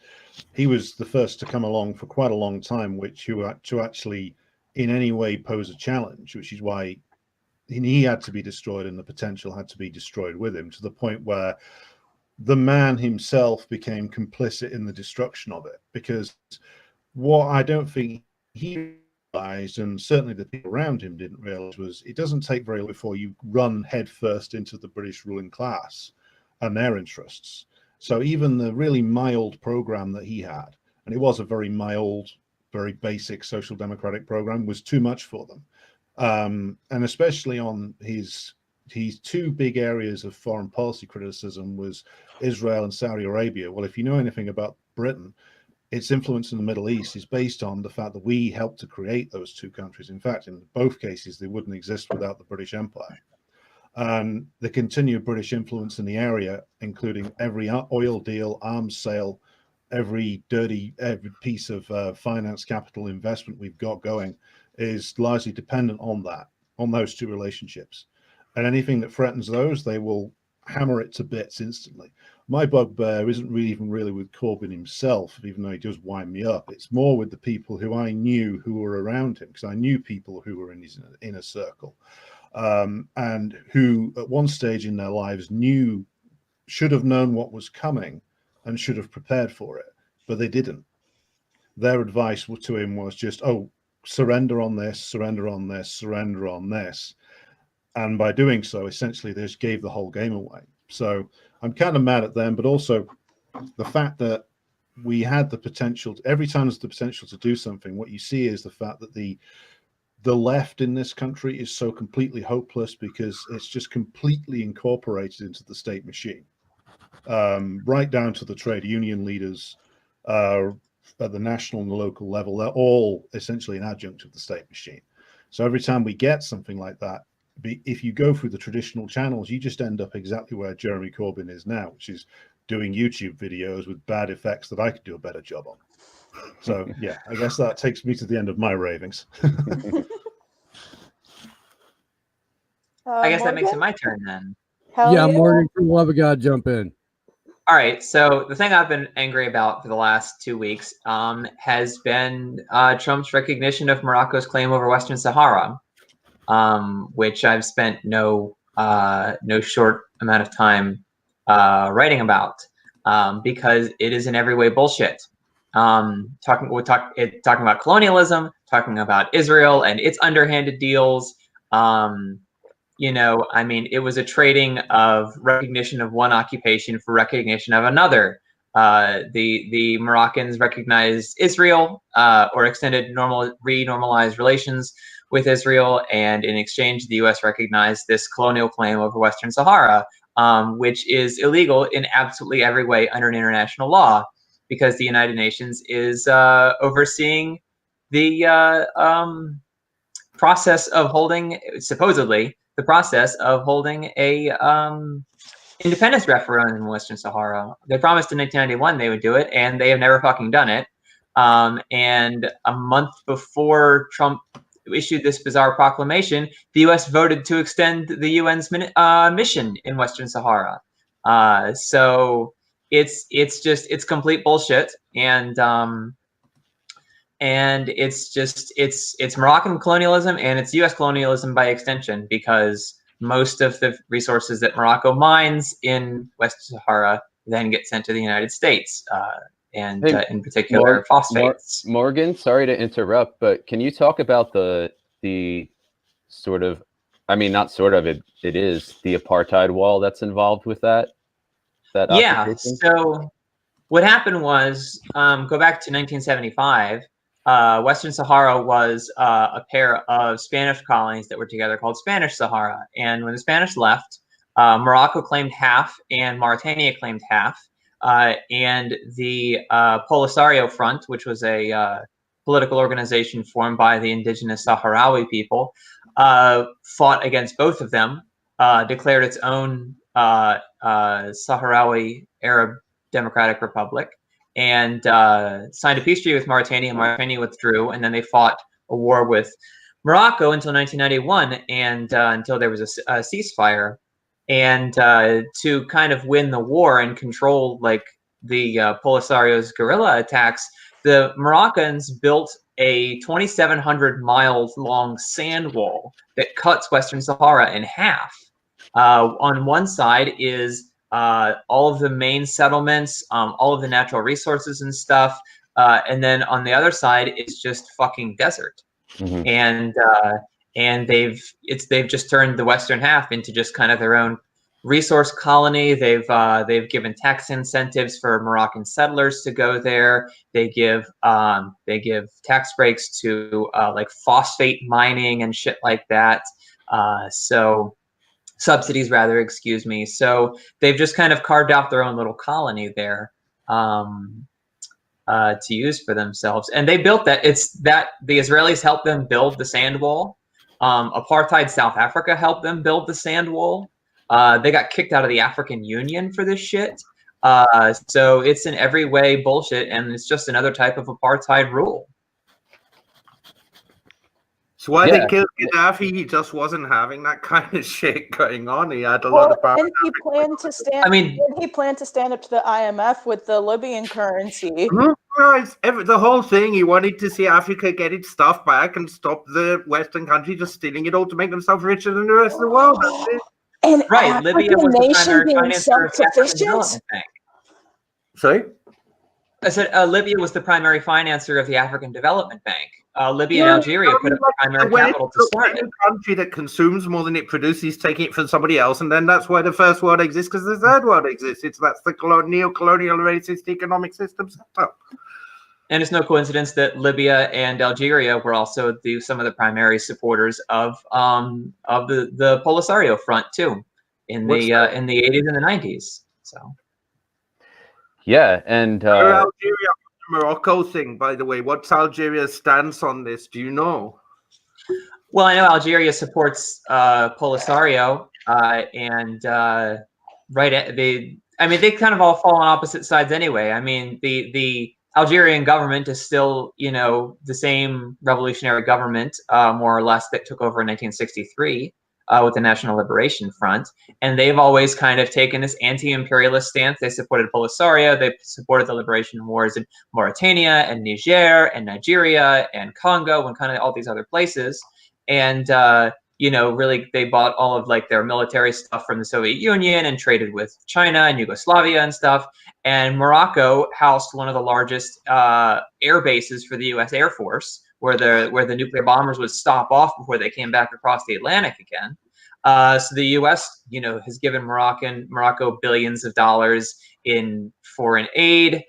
he was the first to come along for quite a long time, to actually in any way pose a challenge, which is why he had to be destroyed and the potential had to be destroyed with him, to the point where the man himself became complicit in the destruction of it. Because what I don't think he realized, and certainly the people around him didn't realize, was it doesn't take very long before you run headfirst into the British ruling class and their interests. So even the really mild program that he had, and it was a very mild, very basic social democratic program, was too much for them. And especially on his two big areas of foreign policy criticism was Israel and Saudi Arabia. Well, if you know anything about Britain, its influence in the Middle East is based on the fact that we helped to create those two countries. In fact, in both cases, they wouldn't exist without the British Empire. And the continued British influence in the area, including every oil deal, arms sale, every piece of finance capital investment we've got going, is largely dependent on those two relationships. And anything that threatens those, they will hammer it to bits instantly. My bugbear isn't really with Corbyn himself, even though he does wind me up. It's more with the people who I knew who were around him, because I knew people who were in his inner circle, and who at one stage in their lives should have known what was coming and should have prepared for it, but they didn't. Their advice to him was just, surrender on this, surrender on this, surrender on this. And by doing so, essentially, they just gave the whole game away. So I'm kind of mad at them, but also the fact that we had the potential, every time there's the potential to do something, what you see is the fact that the left in this country is so completely hopeless, because it's just completely incorporated into the state machine, right down to the trade union leaders at the national and the local level. They're all essentially an adjunct of the state machine. So every time we get something like that, if you go through the traditional channels, you just end up exactly where Jeremy Corbyn is now, which is doing YouTube videos with bad effects that I could do a better job on. So yeah, I guess that takes me to the end of my ravings. I guess that makes it Morgan? my turn then. Hell yeah, Morgan, for the love of God, jump in. All right, so the thing I've been angry about for the last 2 weeks has been Trump's recognition of Morocco's claim over Western Sahara, which I've spent no short amount of time writing about, because it is in every way bullshit. Talking about colonialism, talking about Israel and its underhanded deals. You know, I mean, it was a trading of recognition of one occupation for recognition of another. The Moroccans recognized Israel, or extended re-normalized relations with Israel, and in exchange, the U.S. recognized this colonial claim over Western Sahara, which is illegal in absolutely every way under international law, because the United Nations is overseeing the process of holding, supposedly, the process of holding a independence referendum in Western Sahara. They promised in 1991 they would do it, and they have never fucking done it. And a month before Trump issued this bizarre proclamation, the U.S. voted to extend the UN's mission in Western Sahara. So it's complete bullshit, and it's Moroccan colonialism and it's U.S. colonialism by extension, because most of the resources that Morocco mines in West Sahara then get sent to the United States, and in particular phosphates. Morgan, sorry to interrupt, but can you talk about the sort of, I mean, not sort of, it is the apartheid wall that's involved with that Yeah. occupation? So what happened was, go back to 1975. Western Sahara was a pair of Spanish colonies that were together called Spanish Sahara. And when the Spanish left, Morocco claimed half and Mauritania claimed half. And the Polisario Front, which was a political organization formed by the indigenous Sahrawi people, fought against both of them, declared its own Sahrawi Arab Democratic Republic, and signed a peace treaty with Mauritania. Mauritania withdrew, and then they fought a war with Morocco until 1991, and until there was a ceasefire. And to kind of win the war and control like the Polisario's guerrilla attacks, the Moroccans built a 2,700 miles long sand wall that cuts Western Sahara in half. On one side is all of the main settlements, all of the natural resources and stuff, and then on the other side is just fucking desert. Mm-hmm. And they've just turned the western half into just kind of their own resource colony. They've given tax incentives for Moroccan settlers to go there. They give tax breaks to like phosphate mining and shit like that. Subsidies rather, excuse me. So they've just kind of carved out their own little colony there to use for themselves. And they built that. It's that the Israelis helped them build the sand wall. Apartheid South Africa helped them build the sand wall. They got kicked out of the African Union for this shit. So it's in every way bullshit, and it's just another type of apartheid rule. So why they killed Gaddafi? He just wasn't having that kind of shit going on. He had a lot of power. And he planned to stand. I mean, he planned to stand up to the IMF with the Libyan currency. The whole thing. He wanted to see Africa get its stuff back and stop the Western country just stealing it all to make themselves richer than the rest of the world. That's it. And right, Libya was the primary financer of the African Development Bank. Sorry? I said Libya was the primary financer of the African Development Bank. Libya and Algeria put up the primary capital to start it. A country that consumes more than it produces, taking it from somebody else, and then that's why the first world exists, because the third world exists. That's the neo-colonial racist economic system setup. And it's no coincidence that Libya and Algeria were also some of the primary supporters of the Polisario Front too, in the 80s and the 90s. So. Yeah, and Algeria, Morocco thing, by the way. What's Algeria's stance on this? Do you know? Well, I know Algeria supports Polisario, and I mean, they kind of all fall on opposite sides anyway. I mean, the Algerian government is still, the same revolutionary government, more or less, that took over in 1963 with the National Liberation Front. And they've always kind of taken this anti-imperialist stance. They supported Polisario. They supported the liberation wars in Mauritania and Niger and Nigeria and Congo and kind of all these other places. And, really they bought all of like their military stuff from the Soviet Union and traded with China and Yugoslavia and stuff. And Morocco housed one of the largest air bases for the U.S. Air Force, where the nuclear bombers would stop off before they came back across the Atlantic again. So the U.S., has given Morocco billions of dollars in foreign aid.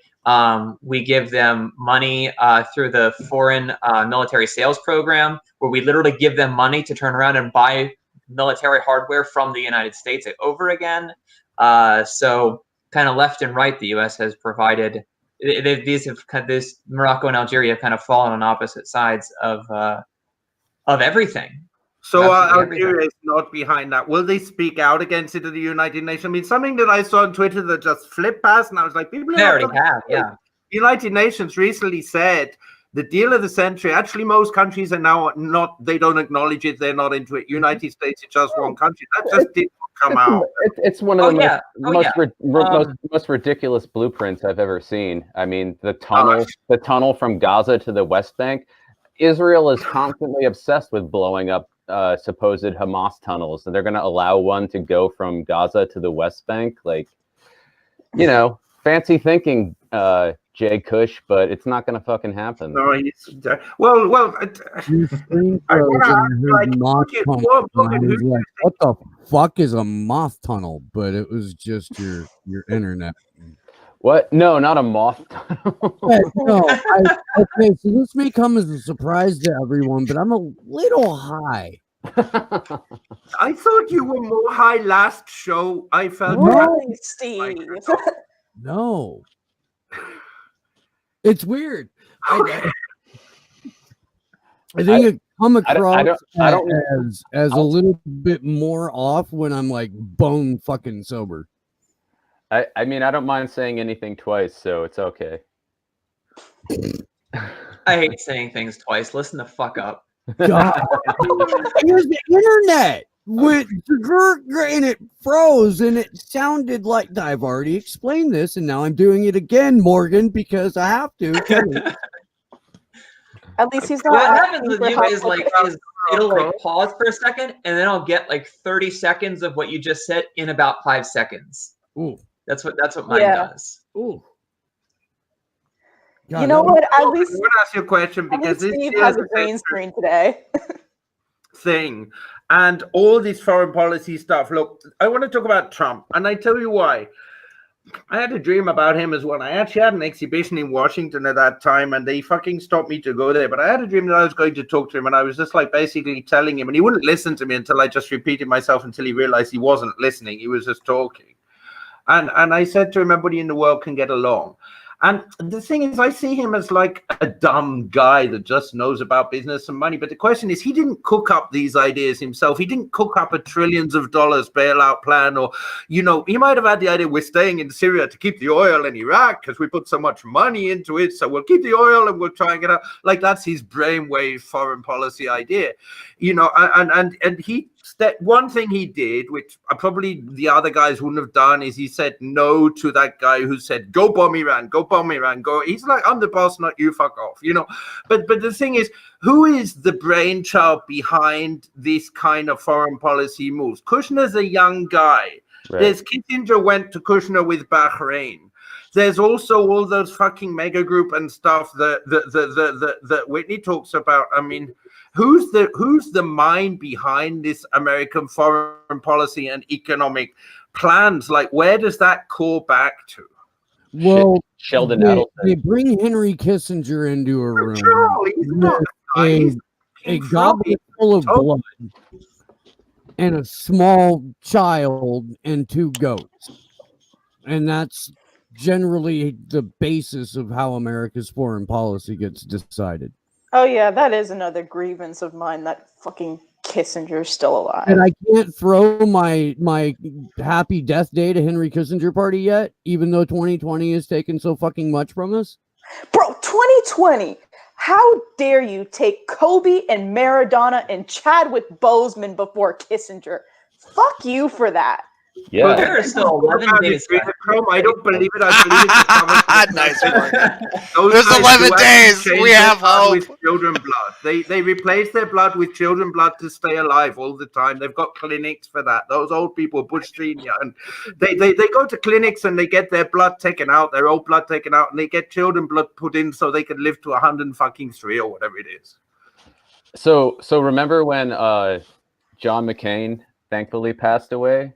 We give them money through the foreign military sales program, where we literally give them money to turn around and buy military hardware from the United States over again. So kind of left and right, the U.S. has provided. This Morocco and Algeria have kind of fallen on opposite sides of everything. So Algeria is not behind that. Will they speak out against it at the United Nations? I mean, something that I saw on Twitter that just flipped past, and I was like, people they already have, yeah. The United Nations recently said the deal of the century. Actually, most countries are now not. They don't acknowledge it. They're not into it. United States is just one country. That just didn't come out. It's one of the most ridiculous blueprints I've ever seen. I mean, the tunnel from Gaza to the West Bank. Israel is constantly obsessed with blowing up supposed Hamas tunnels, and they're going to allow one to go from Gaza to the West Bank. Like, fancy thinking, Jay Kush, but it's not going to fucking happen. No, I what the fuck is a moth tunnel? But it was just your internet. What? No, not a moth tunnel. Okay, so this may come as a surprise to everyone, but I'm a little high. I thought you were more high last show. I felt really, Steve. No. It's weird. I think it come across as a little bit more off when I'm like bone fucking sober. I mean, I don't mind saying anything twice, so it's okay. I hate saying things twice. Listen the fuck up. God. Here's the internet and it froze, and it sounded like I've already explained this, and now I'm doing it again, Morgan, because I have to. At least he's not. What happens with you is it'll like pause for a second, and then I'll get like 30 seconds of what you just said in about 5 seconds. Ooh. That's what mine does. Ooh. God, you know what? At least I want to ask you a question, because this Steve has a green screen today. Thing and all this foreign policy stuff. Look, I want to talk about Trump, and I tell you why. I had a dream about him as well. I actually had an exhibition in Washington at that time, and they fucking stopped me to go there. But I had a dream that I was going to talk to him, and I was just like basically telling him, and he wouldn't listen to me until I just repeated myself until he realized he wasn't listening. He was just talking. And I said to him, everybody in the world can get along. And the thing is, I see him as like a dumb guy that just knows about business and money. But the question is, he didn't cook up these ideas himself. He didn't cook up a trillions of dollars bailout plan, or, he might have had the idea we're staying in Syria to keep the oil in Iraq because we put so much money into it. So we'll keep the oil and we'll try and get out. Like, that's his brainwave foreign policy idea, and he. That one thing he did, which probably the other guys wouldn't have done, is he said no to that guy who said, go bomb Iran, go. He's like, I'm the boss, not you, fuck off, But the thing is, who is the brainchild behind this kind of foreign policy moves? Kushner's a young guy. Right. There's Kissinger went to Kushner with Bahrain. There's also all those fucking mega group and stuff that Whitney talks about. I mean, who's the mind behind this American foreign policy and economic plans? Like, where does that call back to? Well, Sheldon Adelson. They bring Henry Kissinger into a room. He's not a goblet full of blood and a small child and 2 goats. And that's generally the basis of how America's foreign policy gets decided. Oh yeah, that is another grievance of mine, that fucking Kissinger's still alive. And I can't throw my happy death day to Henry Kissinger party yet, even though 2020 has taken so fucking much from us. Bro, 2020. How dare you take Kobe and Maradona and Chadwick Boseman before Kissinger? Fuck you for that. Yeah. Well, there are still 11 days. I don't believe it. I believe it. Nice, Morgan. There's 11 days. We have hope. With children blood. They replace their blood with children blood to stay alive all the time. They've got clinics for that. Those old people, Bush Senior, and they go to clinics and they get their blood taken out, their old blood taken out, and they get children blood put in so they can live to 103 or whatever it is. So remember when John McCain thankfully passed away?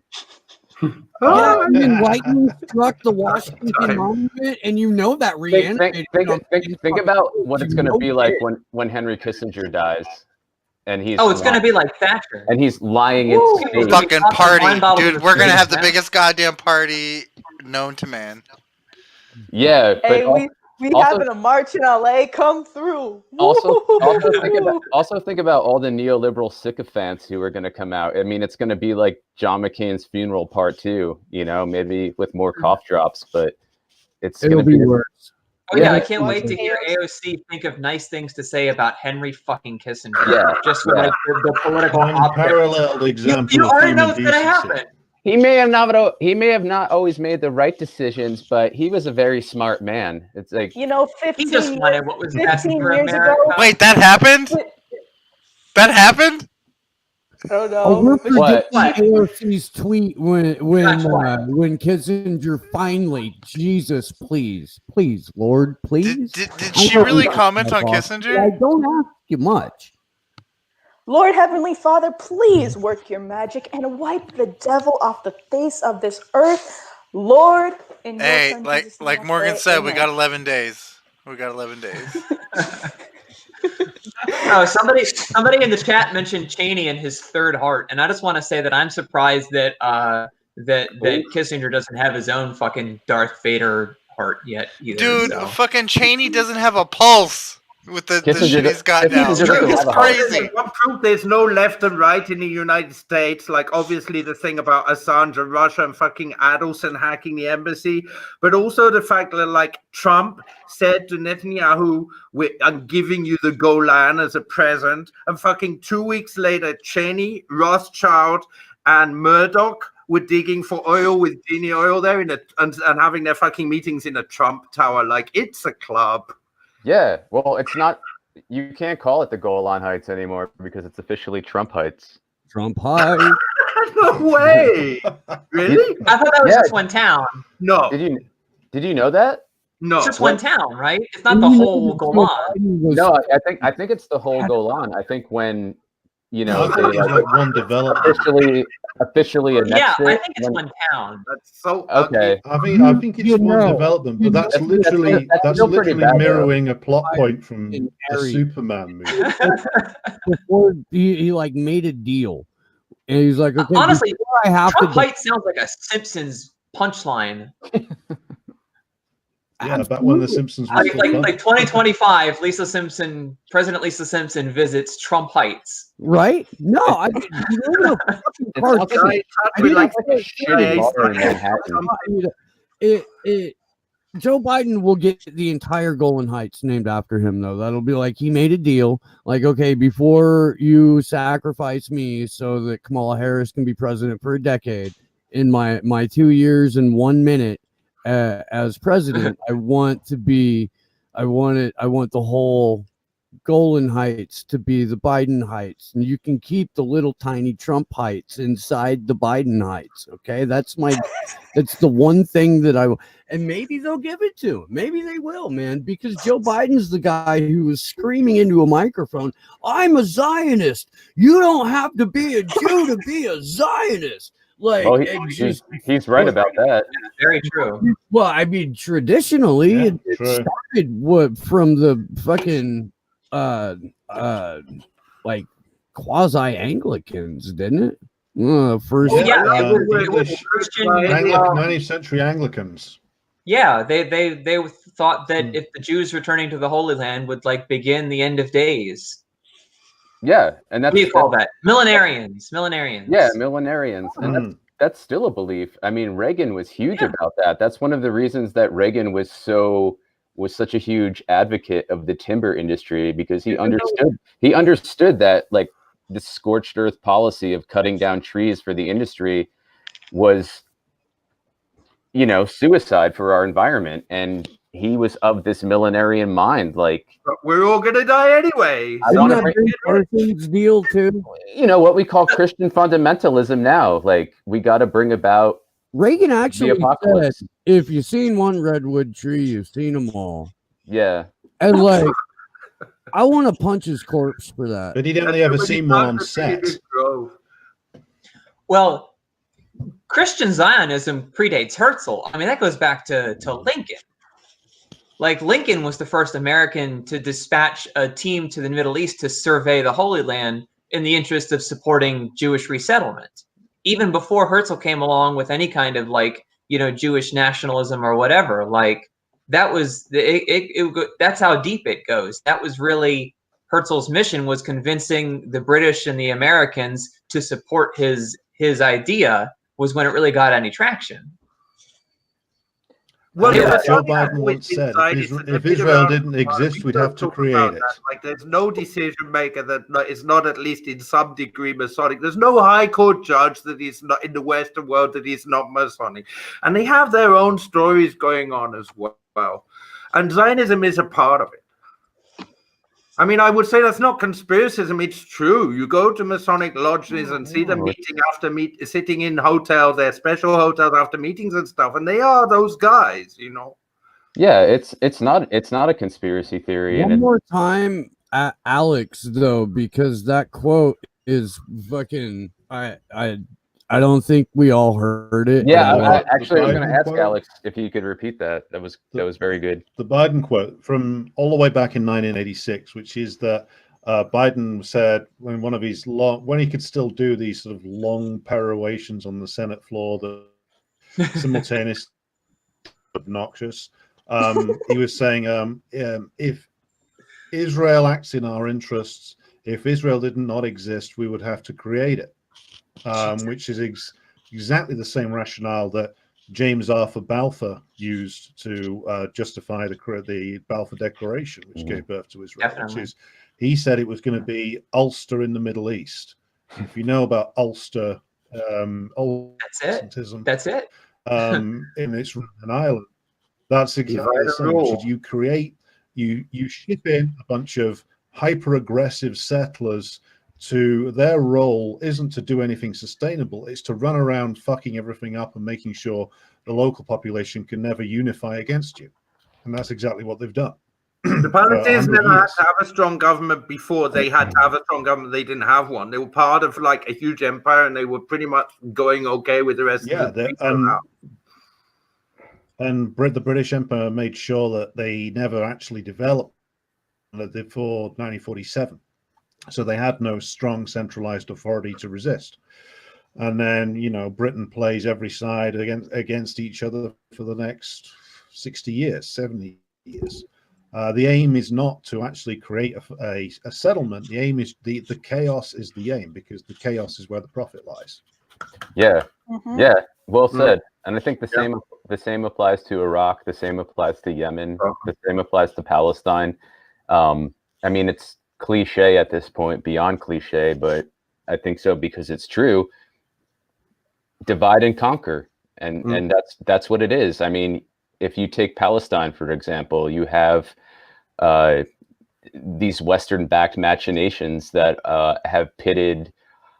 Lightning struck the Washington Monument, and you know that reanimated. Think about what it's going to be like when Henry Kissinger dies, and he's it's going to be like Thatcher, and he's lying in space. Fucking party, dude! We're gonna have the biggest goddamn party known to man. Yeah, but hey, we having a march in LA. Come through. Also think about all the neoliberal sycophants who are going to come out. I mean, it's going to be like John McCain's funeral part 2. You know, maybe with more cough drops, but it'll be worse. Oh yeah, I can't wait to hear AOC think of nice things to say about Henry fucking Kissinger. Yeah, just for like the political unparalleled example. You already know what's going to happen. He may have not always made the right decisions, but he was a very smart man. It's like 15 he just wanted what was best for years America. ago. Wait, that happened? That happened? Oh no! What? AOC's tweet when Kissinger finally, Jesus, please, Lord, please. Did she really comment on Kissinger? I don't ask you much. Lord Heavenly Father, please work your magic and wipe the devil off the face of this earth. Lord, in your son, like Morgan said, amen. we got 11 days. We got 11 days. Oh, somebody in the chat mentioned Cheney and his third heart, and I just want to say that I'm surprised that that Kissinger doesn't have his own fucking Darth Vader heart yet either. Dude, fucking Cheney doesn't have a pulse. With the shit he's got now. It's crazy. There's no left and right in the United States. Like, obviously, the thing about Assange and Russia and fucking Adelson hacking the embassy, but also the fact that, like, Trump said to Netanyahu, I'm giving you the Golan as a present, and fucking 2 weeks later, Cheney, Rothschild, and Murdoch were digging for oil with Genie Oil there and having their fucking meetings in a Trump tower. Like, it's a club. Yeah, well, it's not. You can't call it the Golan Heights anymore because it's officially Trump Heights. Trump Heights. No way. Really? I thought that was just one town. No. Did you know that? No. It's just one town, right? It's not the whole Golan. No, I think it's the whole Golan. I think when they like one development officially annexed yeah, it. I think it's one town. That's so okay. I think it's one development, but that's literally mirroring a plot point from a Superman movie. Before he like made a deal, and he's like, okay, honestly, I have Trump Heights sounds like a Simpsons punchline. Yeah, back when the Simpsons was like 2025, President Lisa Simpson visits Trump Heights. Right? No, I mean, Joe Biden will get the entire Golan Heights named after him, though. That'll be like he made a deal. Like, okay, before you sacrifice me so that Kamala Harris can be president for a decade, in my 2 years and 1 minute as president, I want the whole Golan Heights to be the Biden Heights, and you can keep the little tiny Trump Heights inside the Biden Heights. Okay, that's the one thing that and maybe they'll give it to him. Maybe they will, man, because Joe Biden's the guy who was screaming into a microphone, "I'm a Zionist. You don't have to be a Jew to be a Zionist." Like, he's right about that. Very true. Well, I mean, traditionally, it started from the fucking like quasi-Anglicans, didn't it? First, it was Christian 19th century Anglicans. Yeah, they thought that if the Jews returning to the Holy Land would like begin the end of days. Yeah, and that's what do you call that? Millenarians. Yeah, millenarians, and that's still a belief. I mean, Reagan was huge about that. That's one of the reasons that Reagan was such a huge advocate of the timber industry, because he understood that, like, this scorched earth policy of cutting down trees for the industry was, suicide for our environment. And he was of this millenarian mind, like, but we're all gonna die anyway. Isn't that Parsons' deal too? What we call Christian fundamentalism now. Like, we got to bring about Reagan actually the apocalypse. said, if you've seen one redwood tree, you've seen them all. Yeah. And like, I want to punch his corpse for that. But he'd only ever seen one on set. Well, Christian Zionism predates Herzl. I mean, that goes back to Lincoln. Like, Lincoln was the first American to dispatch a team to the Middle East to survey the Holy Land in the interest of supporting Jewish resettlement. Even before Herzl came along with any kind of, like, Jewish nationalism or whatever, like, that was that's how deep it goes. That was really Herzl's mission, was convincing the British and the Americans to support his idea, was when it really got any traction. Well, Joe Biden once said, if Israel didn't exist, we'd have to create it. Like, there's no decision maker that is not at least in some degree Masonic. There's no high court judge that is not in the Western world that is not Masonic, and they have their own stories going on as well. And Zionism is a part of it. I mean, I would say that's not conspiracism. It's true. You go to Masonic lodges and see them meeting after sitting in hotels, their special hotels after meetings and stuff, and they are those guys, Yeah, it's not a conspiracy theory. One more time, Alex, though, because that quote is fucking. I don't think we all heard it. Yeah, I was going to ask Alex if you could repeat that. That was very good. The Biden quote from all the way back in 1986, which is that Biden said when one of his when he could still do these sort of long perorations on the Senate floor that simultaneously obnoxious. He was saying, if Israel acts in our interests, if Israel did not exist, we would have to create it. Which is exactly the same rationale that James Arthur Balfour used to justify the Balfour Declaration, which gave birth to Israel. Which is, he said it was going to be Ulster in the Middle East. If you know about Ulster, that's it. In its an island, that's exactly the same. Which is, you create, you ship in a bunch of hyper-aggressive settlers. Their role isn't to do anything sustainable, it's to run around fucking everything up and making sure the local population can never unify against you. And that's exactly what they've done. The Palestinians never had to have a strong government before they had to have a strong government. They didn't have one. They were part of like a huge empire, and they were pretty much going okay with the rest of the people. And the British Empire made sure that they never actually developed before 1947. So they had no strong centralized authority to resist. And then, Britain plays every side against each other for the next 60 years, 70 years. The aim is not to actually create a settlement. The aim is the chaos is the aim, because the chaos is where the profit lies. Yeah. Yeah. Well said. And I think the same applies to Iraq. The same applies to Yemen. The same applies to Palestine. I mean, it's cliche at this point, beyond cliche, but I think so because it's true. Divide and conquer, and that's what it is. I mean, if you take Palestine for example, you have these Western-backed machinations that have pitted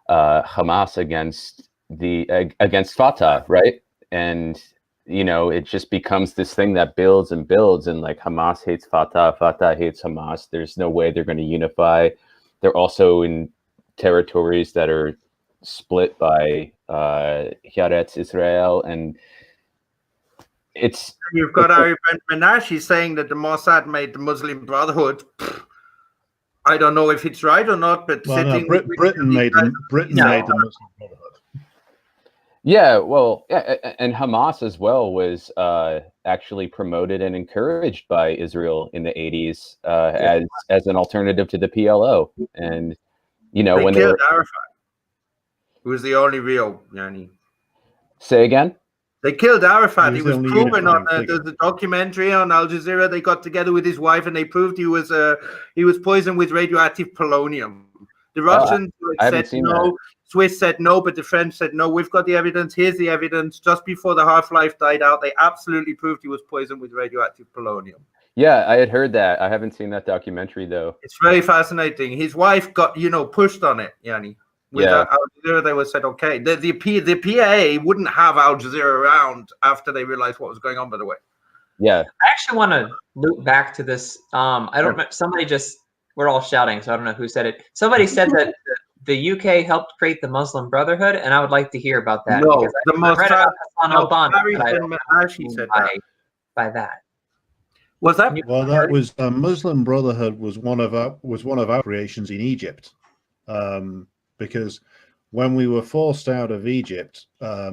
Hamas against Fatah, right? And it just becomes this thing that builds and builds, and like Hamas hates Fatah, Fatah hates Hamas. There's no way they're going to unify. They're also in territories that are split by Haaretz Israel, and you've got Ari Ben-Menashi saying that the Mossad made the Muslim Brotherhood. I don't know if it's right or not, but Britain made the Muslim Brotherhood. Yeah, well, and Hamas as well was actually promoted and encouraged by Israel in the 80s as an alternative to the PLO. And You know, they when killed Arafat, who was the only real Yanni. Say again? They killed Arafat. He was the only proven on unifying figure. the documentary on Al Jazeera. They got together with his wife and they proved he was poisoned with radioactive polonium. The Russians said no. That. Swiss said no, but the French said no. We've got the evidence. Here's the evidence. Just before the half-life died out, they absolutely proved he was poisoned with radioactive polonium. Yeah, I had heard that. I haven't seen that documentary though. It's very fascinating. His wife got, pushed on it, Yanni. With Al Jazeera, they said, okay. The PA wouldn't have Al Jazeera around after they realized what was going on, by the way. Yeah. I actually want to loop back to this. I don't know. Somebody we're all shouting, so I don't know who said it. Somebody said that the UK helped create the Muslim Brotherhood, and I would like to hear about that. No, I read about Hassan Obama, said by that. Was that? Well, that was Muslim Brotherhood was one of our creations in Egypt, because when we were forced out of Egypt,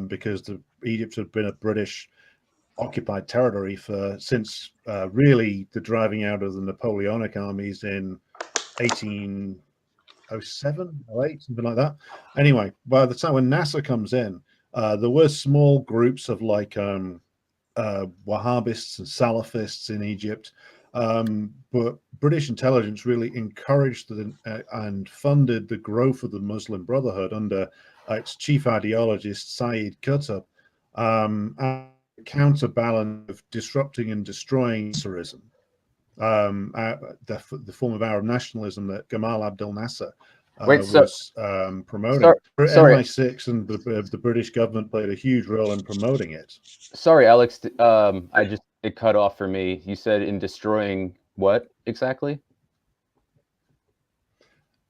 because Egypt had been a British occupied territory since really the driving out of the Napoleonic armies in 1807 or 8, something like that. Anyway, by the time when Nasser comes in, there were small groups of like Wahhabists and Salafists in Egypt, but British intelligence really encouraged and funded the growth of the Muslim Brotherhood under its chief ideologist Sayyid Qutb, and counterbalance of disrupting and destroying Nasserism, the form of Arab nationalism that Gamal Abdel Nasser was promoting. MI6 and the British government played a huge role in promoting it. Sorry, Alex. It cut off for me. You said in destroying what exactly?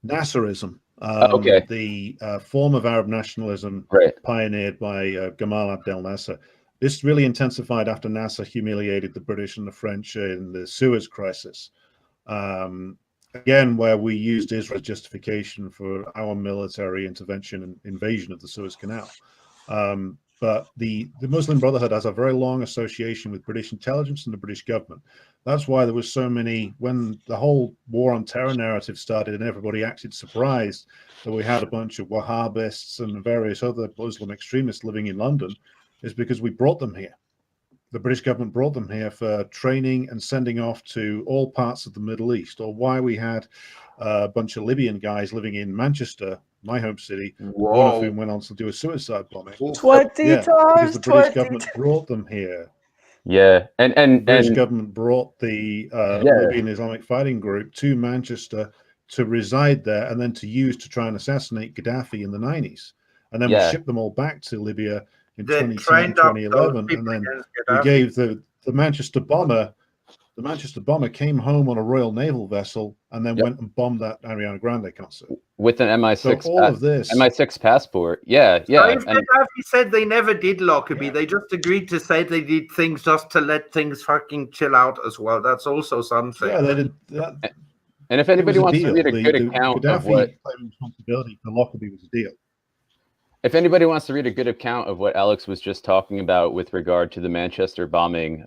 Nasserism. Okay. The form of Arab nationalism pioneered by Gamal Abdel Nasser. This really intensified after Nasser humiliated the British and the French in the Suez Crisis. Again, where we used Israel's justification for our military intervention and invasion of the Suez Canal. But the Muslim Brotherhood has a very long association with British intelligence and the British government. That's why there was so many, when the whole war on terror narrative started and everybody acted surprised that we had a bunch of Wahhabists and various other Muslim extremists living in London, is because we brought them here. The British government brought them here for training and sending off to all parts of the Middle East, or why we had a bunch of Libyan guys living in Manchester, my home city, one of whom went on to do a suicide bombing. 20 times, because the British government brought them here. Yeah, and the British government brought the Libyan Islamic Fighting Group to Manchester to reside there and then to use to try and assassinate Gaddafi in the 90s. And then we shipped them all back to Libya in 2010, 2011, and then we gave the Manchester bomber. The Manchester bomber came home on a Royal Naval vessel and then went and bombed that Ariana Grande concert with an MI6. So all of this MI6 passport. Yeah. So if Gaddafi said they never did Lockerbie, they just agreed to say they did things just to let things fucking chill out as well. That's also something. Yeah, they did that. And if anybody wants to read a good account of what responsibility for Lockerbie was a deal. If anybody wants to read a good account of what Alex was just talking about with regard to the Manchester bombing,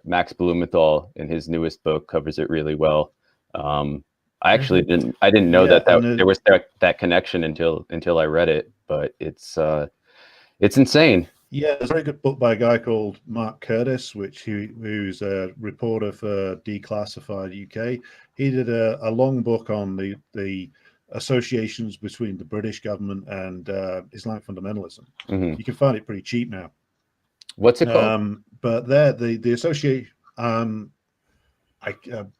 Max Blumenthal in his newest book covers it really well. I actually didn't know that there was that connection until I read it, but it's insane. Yeah, there's a very good book by a guy called Mark Curtis, who's a reporter for Declassified UK. He did a long book on the associations between the British government and Islamic fundamentalism. Mm-hmm. You can find it pretty cheap now. What's it called? But there, the association,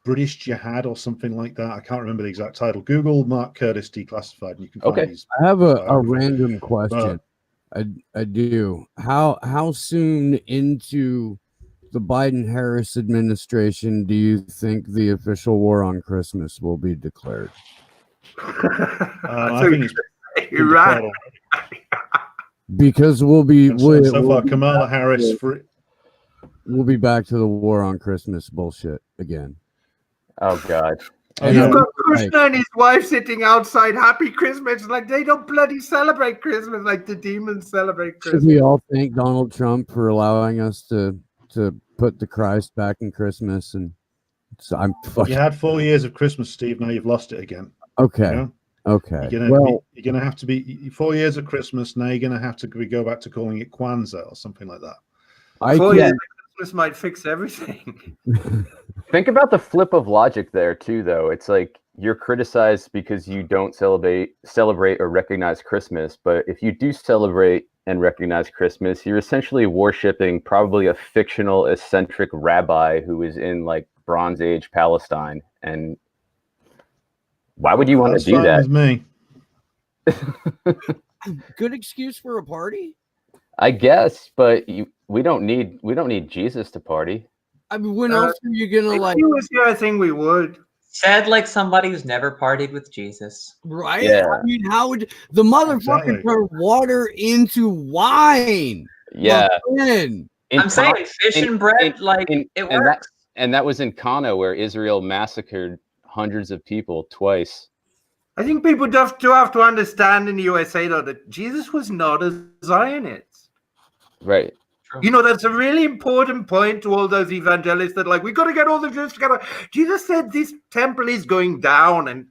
British Jihad or something like that. I can't remember the exact title. Google Mark Curtis Declassified, and you can find these. I have a random question. I do. How soon into the Biden-Harris administration do you think the official war on Christmas will be declared? I think you're right. Because we'll be so far Kamala Harris we'll be back to the war on Christmas bullshit again. Oh God. And you've got Kushner and his wife sitting outside, happy Christmas, like they don't bloody celebrate Christmas like the demons celebrate Christmas. Should we all thank Donald Trump for allowing us to put the Christ back in Christmas? And so I'm fucking. You had 4 years of Christmas, Steve. Now you've lost it again. Okay. You know? Okay. You're gonna have to be 4 years at Christmas. Now you're gonna have to go back to calling it Kwanzaa or something like that. 4 years at Christmas might fix everything. Think about the flip of logic there too, though. It's like you're criticized because you don't celebrate or recognize Christmas, but if you do celebrate and recognize Christmas, you're essentially worshiping probably a fictional eccentric rabbi who is in like Bronze Age Palestine. And why would you want to do that? With me. Good excuse for a party, I guess, but we don't need Jesus to party. I mean, when else are you gonna if like? he was here, I think we would. Said like somebody who's never partied with Jesus. Right? Yeah. I mean, how would the motherfucker turn water into wine? Yeah. I'm saying fish and bread, it works. And that was in Kano, where Israel massacred hundreds of people twice. I think people do have to understand in the USA though that Jesus was not a Zionist. Right. You know, that's a really important point to all those evangelists that like, we got to get all the Jews together. Jesus said this temple is going down, and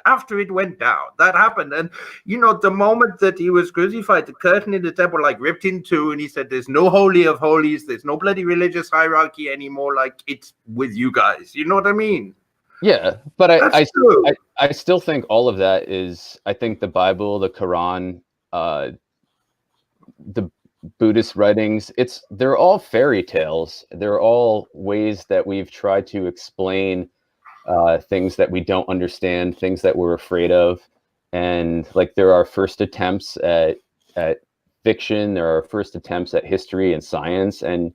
after it went down, that happened. And, you know, the moment that he was crucified, the curtain in the temple like ripped in two, and he said, there's no holy of holies, there's no bloody religious hierarchy anymore, like it's with you guys. You know what I mean? Yeah, but I still think all of that is, I think the Bible, the Quran, the Buddhist writings, they're all fairy tales. They're all ways that we've tried to explain things that we don't understand, things that we're afraid of. And like there are first attempts at fiction, there are first attempts at history and science. And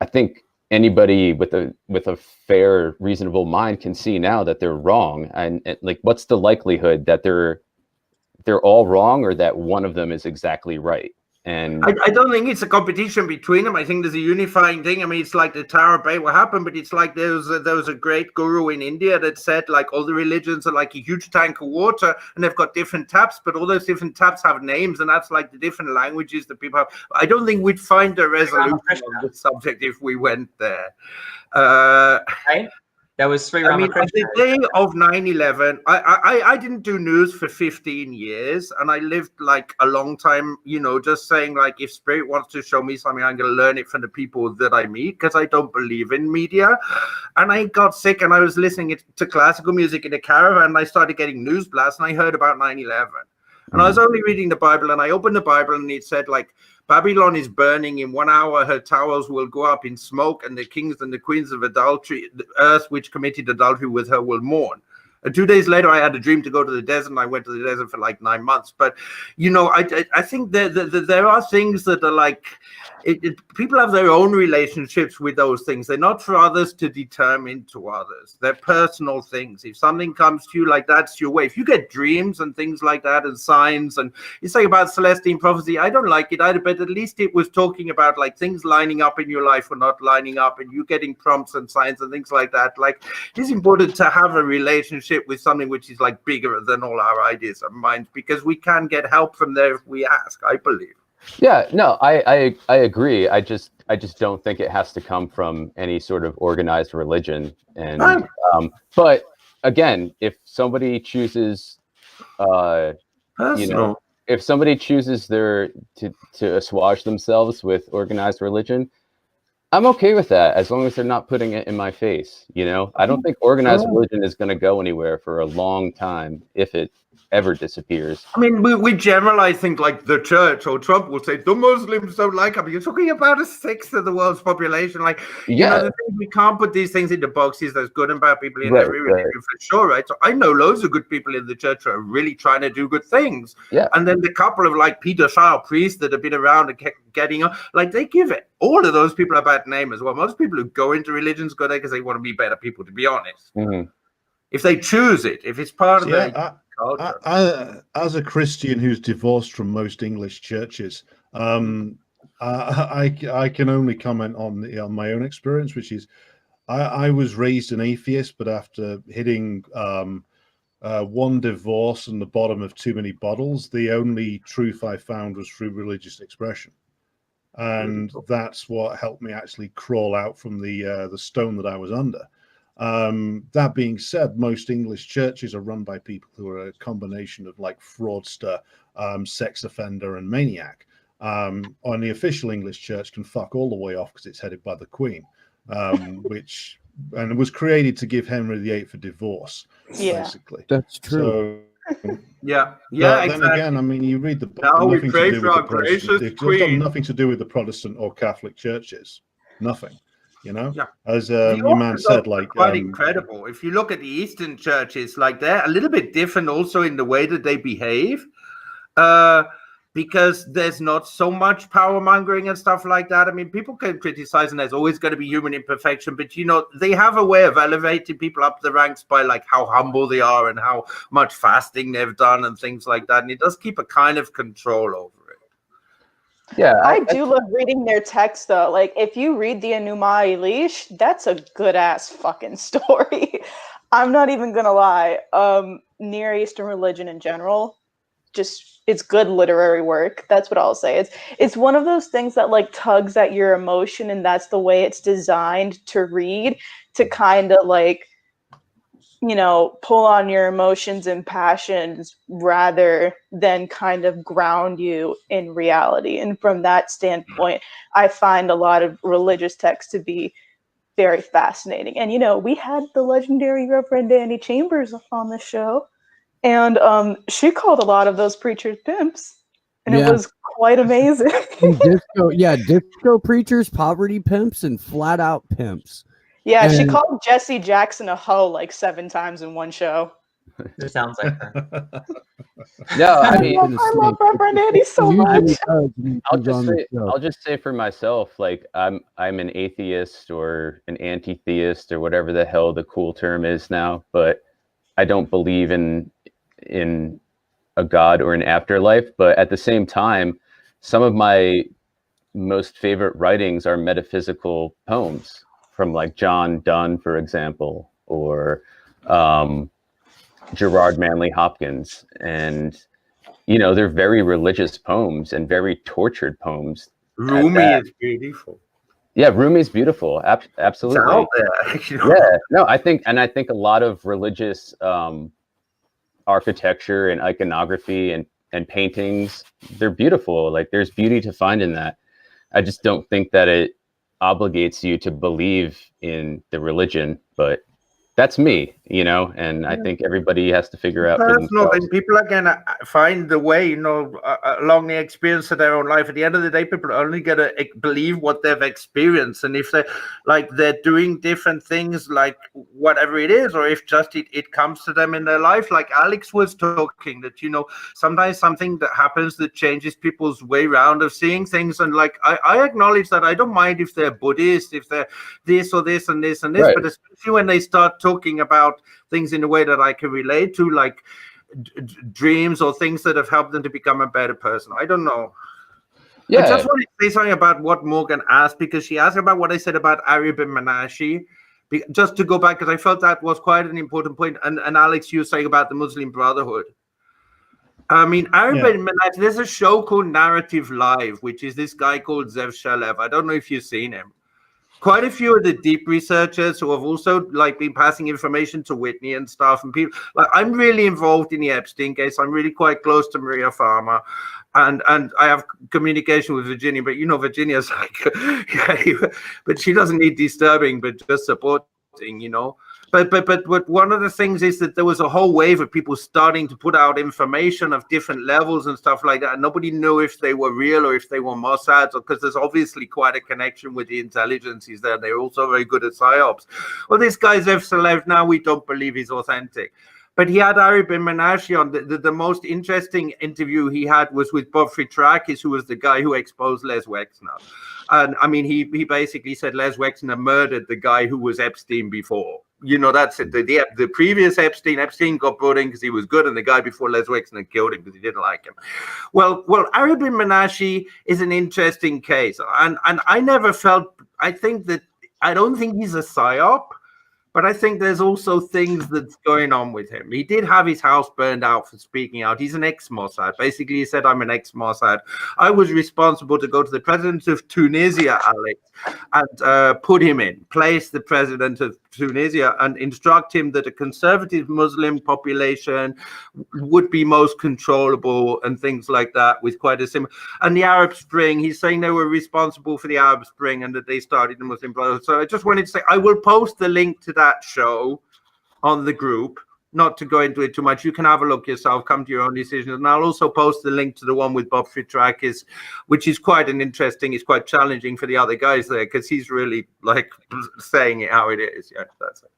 I think anybody with a fair, reasonable mind can see now that they're wrong. And like, what's the likelihood that they're all wrong, or that one of them is exactly right? And I don't think it's a competition between them. I think there's a unifying thing. I mean, it's like the Tower of Babel happened, but it's like there was a great guru in India that said like all the religions are like a huge tank of water, and they've got different taps, but all those different taps have names, and that's like the different languages that people have. I don't think we'd find a resolution on the subject if we went there. Right? That was Sri Ramakrishna. On the day of 9/11, I didn't do news for 15 years, and I lived like a long time, you know, just saying like, if Spirit wants to show me something, I'm going to learn it from the people that I meet, because I don't believe in media. And I got sick, and I was listening to classical music in a caravan, and I started getting news blasts, and I heard about 9/11. And I was only reading the Bible, and I opened the Bible, and it said like, Babylon is burning. In 1 hour, her towers will go up in smoke, and the kings and the queens of adultery, the earth which committed adultery with her, will mourn. And 2 days later, I had a dream to go to the desert, and I went to the desert for like 9 months. But, you know, I think that there are things that are like, people have their own relationships with those things. They're not for others to determine to others. They're personal things. If something comes to you, like that's your way. If you get dreams and things like that and signs, and you say about Celestine prophecy, I don't like it either, but at least it was talking about like things lining up in your life or not lining up, and you getting prompts and signs and things like that. Like, it's important to have a relationship with something which is like bigger than all our ideas and minds, because we can get help from there if we ask, I believe. Yeah, no, I agree. I just don't think it has to come from any sort of organized religion. And but again, if somebody chooses, if somebody chooses to assuage themselves with organized religion, I'm okay with that, as long as they're not putting it in my face. You know, I don't think organized religion is going to go anywhere for a long time, if it ever disappears. I mean, we generalize things like the church, or Trump will say the Muslims don't like them. You're talking about a sixth of the world's population. Like, you know, the thing, we can't put these things into boxes. There's good and bad people in every religion for sure, right? So I know loads of good people in the church who are really trying to do good things. Yeah. And then the couple of like pedophile priests that have been around and getting on, like they give it. All of those people a bad name as well. Most people who go into religions go there because they want to be better people, to be honest. Mm-hmm. If they choose it, if it's part of their culture. As a Christian who's divorced from most English churches, I can only comment on my own experience, which is I was raised an atheist, but after hitting one divorce and the bottom of too many bottles, the only truth I found was through religious expression. And that's what helped me actually crawl out from the stone that I was under. That being said, most English churches are run by people who are a combination of like fraudster, sex offender, and maniac. On the official English church can fuck all the way off because it's headed by the Queen, which and it was created to give Henry VIII a divorce. Yeah, basically. That's true. So, yeah. Then Exactly. again, I mean, you read the book. Now we Nothing pray to do for with the our Protestant. gracious It's got Queen. nothing to do with the Protestant or Catholic churches. Nothing. You know, Yeah. as The your man Orthodox said, are like quite incredible. If you look at the Eastern churches, like they're a little bit different also in the way that they behave, because there's not so much power mongering and stuff like that. I mean, people can criticize, and there's always going to be human imperfection, but you know, they have a way of elevating people up the ranks by like how humble they are and how much fasting they've done and things like that. And it does keep a kind of control over it. Yeah, I do love reading their text though. Like if you read the Enuma Elish, that's a good ass fucking story. I'm not even gonna lie. Near Eastern religion in general, just it's good literary work. That's what I'll say. It's one of those things that like tugs at your emotion, and that's the way it's designed to read, to kind of like, you know, pull on your emotions and passions rather than kind of ground you in reality. And from that standpoint, I find a lot of religious texts to be very fascinating. And, you know, we had the legendary Reverend Annie Chambers on the show, and she called a lot of those preachers pimps. And it was quite amazing. Disco preachers, poverty pimps, and flat out pimps. Yeah, she called Jesse Jackson a hoe like 7 times in one show. It sounds like her. No, I mean, I love Reverend Annie so much. I'll just say for myself, like I'm an atheist or an anti-theist or whatever the hell the cool term is now, but I don't believe in a god or an afterlife. But at the same time, some of my most favorite writings are metaphysical poems from like John Donne, for example, or Gerard Manley Hopkins. And, you know, they're very religious poems and very tortured poems. Rumi is beautiful. Yeah, Rumi's beautiful. Absolutely. It's out there. You know? Yeah, no, I think a lot of religious architecture and iconography and paintings, they're beautiful. Like there's beauty to find in that. I just don't think that it obligates you to believe in the religion, but that's me, you know, and I think everybody has to figure out for themselves. And people are gonna find the way, you know, along the experience of their own life. At the end of the day, people are only gonna believe what they've experienced, and if they're doing different things, like whatever it is, or if just it comes to them in their life, like Alex was talking, that, you know, sometimes something that happens that changes people's way round of seeing things, and like I acknowledge that. I don't mind if they're Buddhist, if they're this or this and this and this, right. But especially when they start talking about things in a way that I can relate to, like dreams or things that have helped them to become a better person. I don't know. Yeah. I just want to say something about what Morgan asked, because she asked about what I said about Ari bin Menashe. Just to go back, because I felt that was quite an important point. And Alex, you were saying about the Muslim Brotherhood. I mean, Ari bin Menashe, there's a show called Narrative Live, which is this guy called Zev Shalev. I don't know if you've seen him. Quite a few of the deep researchers who have also like been passing information to Whitney and stuff, and people like, I'm really involved in the Epstein case. I'm really quite close to Maria Farmer, and I have communication with Virginia, but you know, Virginia's like, but she doesn't need disturbing, but just supporting, you know. But one of the things is that there was a whole wave of people starting to put out information of different levels and stuff like that. And nobody knew if they were real or if they were Mossad, because there's obviously quite a connection with the intelligences there. They're also very good at psyops. Well, this guy Zev Shalev, now we don't believe he's authentic. But he had Ari bin Menashe on. The most interesting interview he had was with Bob Fritrakis, who was the guy who exposed Les Wexner. And I mean, he basically said Les Wexner murdered the guy who was Epstein before. You know, that's it. The previous Epstein got brought in because he was good, and the guy before Les Wexner killed him because he didn't like him. Well, Ari bin Menashe is an interesting case, and I never felt. I don't think he's a psyop, But I think there's also things that's going on with him. He did have his house burned out for speaking out. He's an ex-Mossad. Basically, he said, I'm an ex-Mossad. I was responsible to go to the president of Tunisia, Alex, and put him in, place the president of Tunisia, and instruct him that a conservative Muslim population would be most controllable and things like that, with quite a similar. And the Arab Spring, he's saying they were responsible for the Arab Spring and that they started the Muslim Brotherhood. So I just wanted to say, I will post the link to that show on the group, not to go into it too much. You can have a look yourself, come to your own decisions. And I'll also post the link to the one with Bob Fitrakis, which is quite an interesting, it's quite challenging for the other guys there, because he's really like saying it how it is. Yeah, that's it.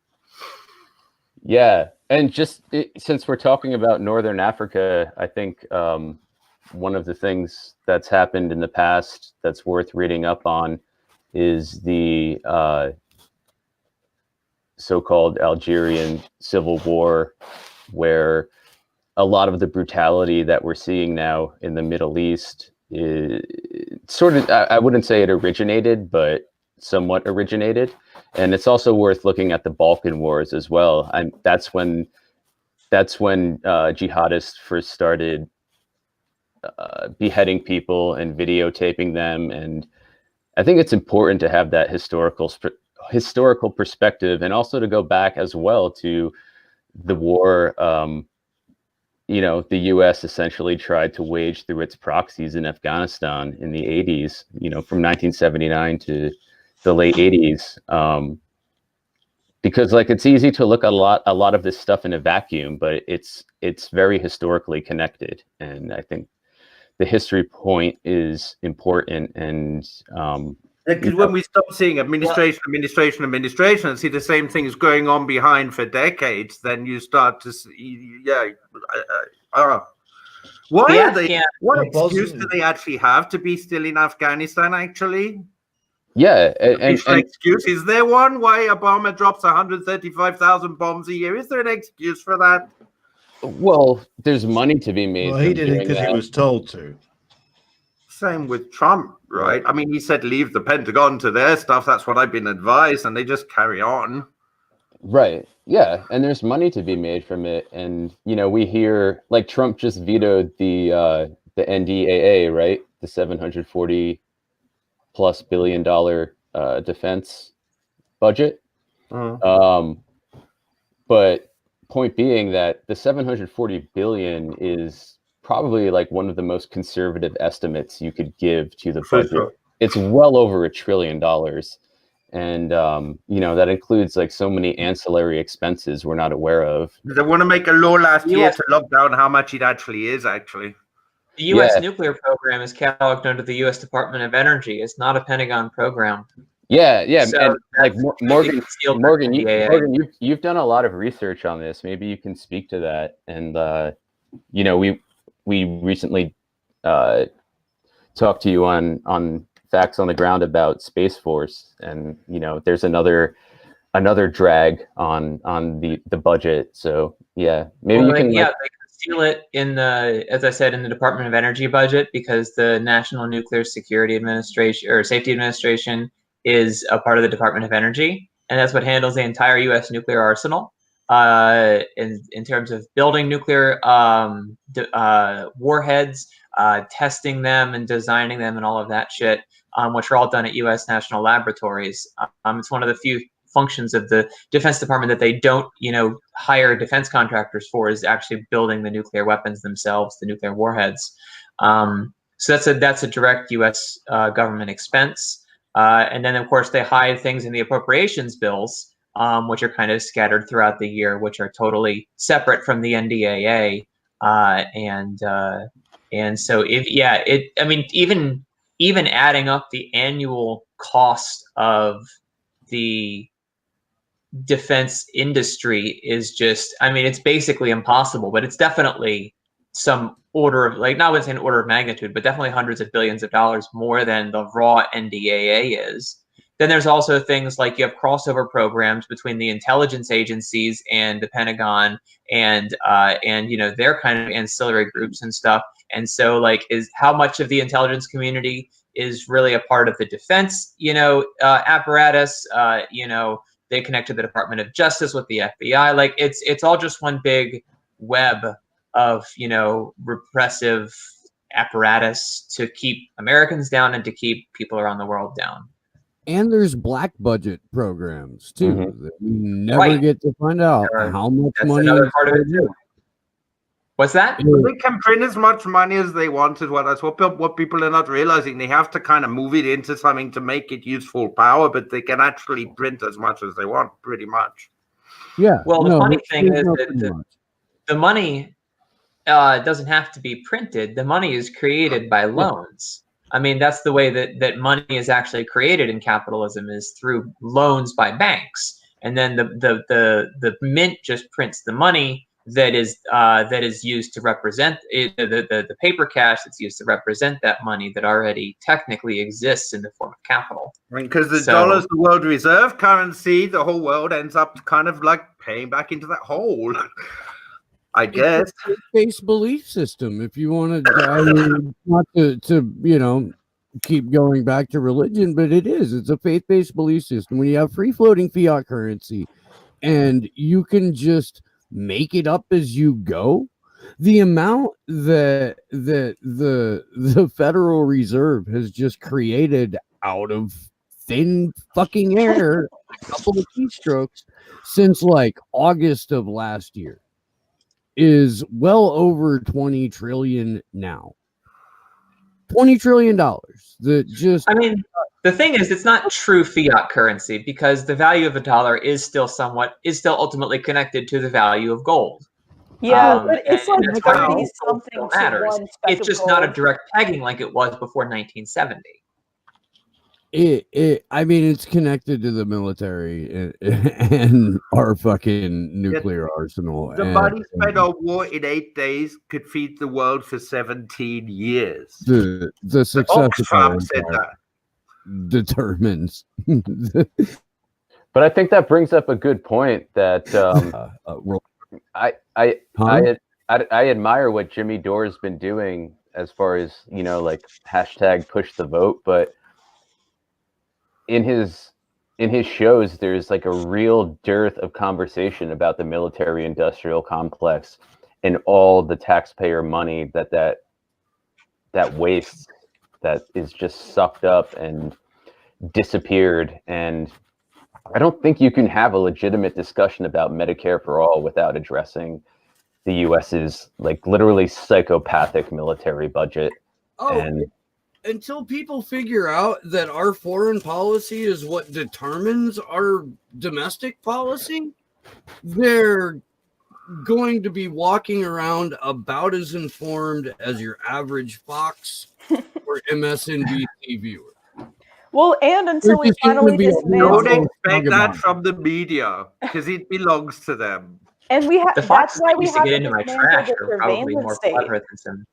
Yeah, and just since we're talking about Northern Africa, I think one of the things that's happened in the past that's worth reading up on is the so-called Algerian civil war, where a lot of the brutality that we're seeing now in the Middle East is sort of, I wouldn't say it originated, but somewhat originated. And it's also worth looking at the Balkan Wars as well. And that's when jihadists first started beheading people and videotaping them. And I think it's important to have that historical perspective, and also to go back as well to the war the U.S. essentially tried to wage through its proxies in Afghanistan in the 80s, from 1979 to the late 80s. Because it's easy to look at a lot of this stuff in a vacuum, but it's very historically connected. And I think the history point is important. And because when we stop seeing administration, and see the same things going on behind for decades, then you start to see, why are they? What excuse do they actually have to be still in Afghanistan? Actually, yeah, and excuse, is there one? Why Obama drops 135,000 bombs a year? Is there an excuse for that? Well, there's money to be made. Well, he did it because he was told to. Same with Trump, right? I mean, he said leave the Pentagon to their stuff. That's what I've been advised, and they just carry on. Right. Yeah, and there's money to be made from it. And we hear Trump just vetoed the NDAA, right? The $740+ billion defense budget. But point being that the $740 billion is probably one of the most conservative estimates you could give to the budget. Sure. It's well over $1 trillion. And, that includes so many ancillary expenses we're not aware of. They want to make a law last year to lock down how much it actually is, actually. The U.S. nuclear program is cataloged under the U.S. Department of Energy. It's not a Pentagon program. Yeah. So and Morgan, you've done a lot of research on this. Maybe you can speak to that. And, we recently talked to you on Facts on the Ground about Space Force, and there's another drag on the budget. So maybe you can they conceal it in as I said, in the Department of Energy budget, because the National Nuclear Security Administration or Safety Administration is a part of the Department of Energy, and that's what handles the entire U.S. nuclear arsenal. In terms of building nuclear warheads, testing them and designing them and all of that shit, which are all done at U.S. national laboratories. It's one of the few functions of the Defense Department that they don't, hire defense contractors for, is actually building the nuclear weapons themselves, the nuclear warheads. So that's a direct U.S. Government expense. And then, of course, they hide things in the appropriations bills, which are kind of scattered throughout the year, which are totally separate from the NDAA. And so even adding up the annual cost of the defense industry is just, it's basically impossible, but it's definitely some order of, not within order of magnitude, but definitely hundreds of billions of dollars more than the raw NDAA is. Then there's also things like you have crossover programs between the intelligence agencies and the Pentagon, and their kind of ancillary groups and stuff. And so is how much of the intelligence community is really a part of the defense, apparatus, They connect to the Department of Justice with the FBI. Like it's all just one big web of, you know, repressive apparatus to keep Americans down and to keep people around the world down. And there's black budget programs too that we never get to find out how much money. Another part of it too. What's that? They can print as much money as they want as well. That's what people are not realizing. They have to kind of move it into something to make it useful power, but they can actually print as much as they want, pretty much. Yeah. Well, the funny thing is that the money doesn't have to be printed. The money is created by loans. I mean, that's the way that money is actually created in capitalism, is through loans by banks, and then the mint just prints the money that is used to represent the paper cash that's used to represent that money that already technically exists in the form of capital. Because the dollar's the world reserve currency, the whole world ends up kind of like paying back into that hole. I guess it's a faith-based belief system. If you want to, not to you know, keep going back to religion, but it's a faith-based belief system. When you have free-floating fiat currency, and you can just make it up as you go, the amount that the Federal Reserve has just created out of thin fucking air, a couple of keystrokes, since like August of last year, is well over 20 trillion now. $20 trillion. I mean, the thing is, it's not true fiat currency, because the value of a dollar is still ultimately connected to the value of gold. Yeah, but it's like 30 something matters. It's just not a direct pegging like it was before 1970. I mean, it's connected to the military and our fucking nuclear arsenal. The money spent on war in 8 days could feed the world for 17 years. The success of Trump said that determines. But I think that brings up a good point that I admire what Jimmy Dore's been doing as far as, you know, like hashtag push the vote, but in his shows, there's like a real dearth of conversation about the military industrial complex and all the taxpayer money that wastes, that is just sucked up and disappeared. And I don't think you can have a legitimate discussion about Medicare for all without addressing the US's like literally psychopathic military budget. Until people figure out that our foreign policy is what determines our domestic policy, they're going to be walking around about as informed as your average Fox or MSNBC viewer. Well, and until we finally don't expect that from the media, because it belongs to them. And we have that's why we have to get into my trash are probably more clever than some.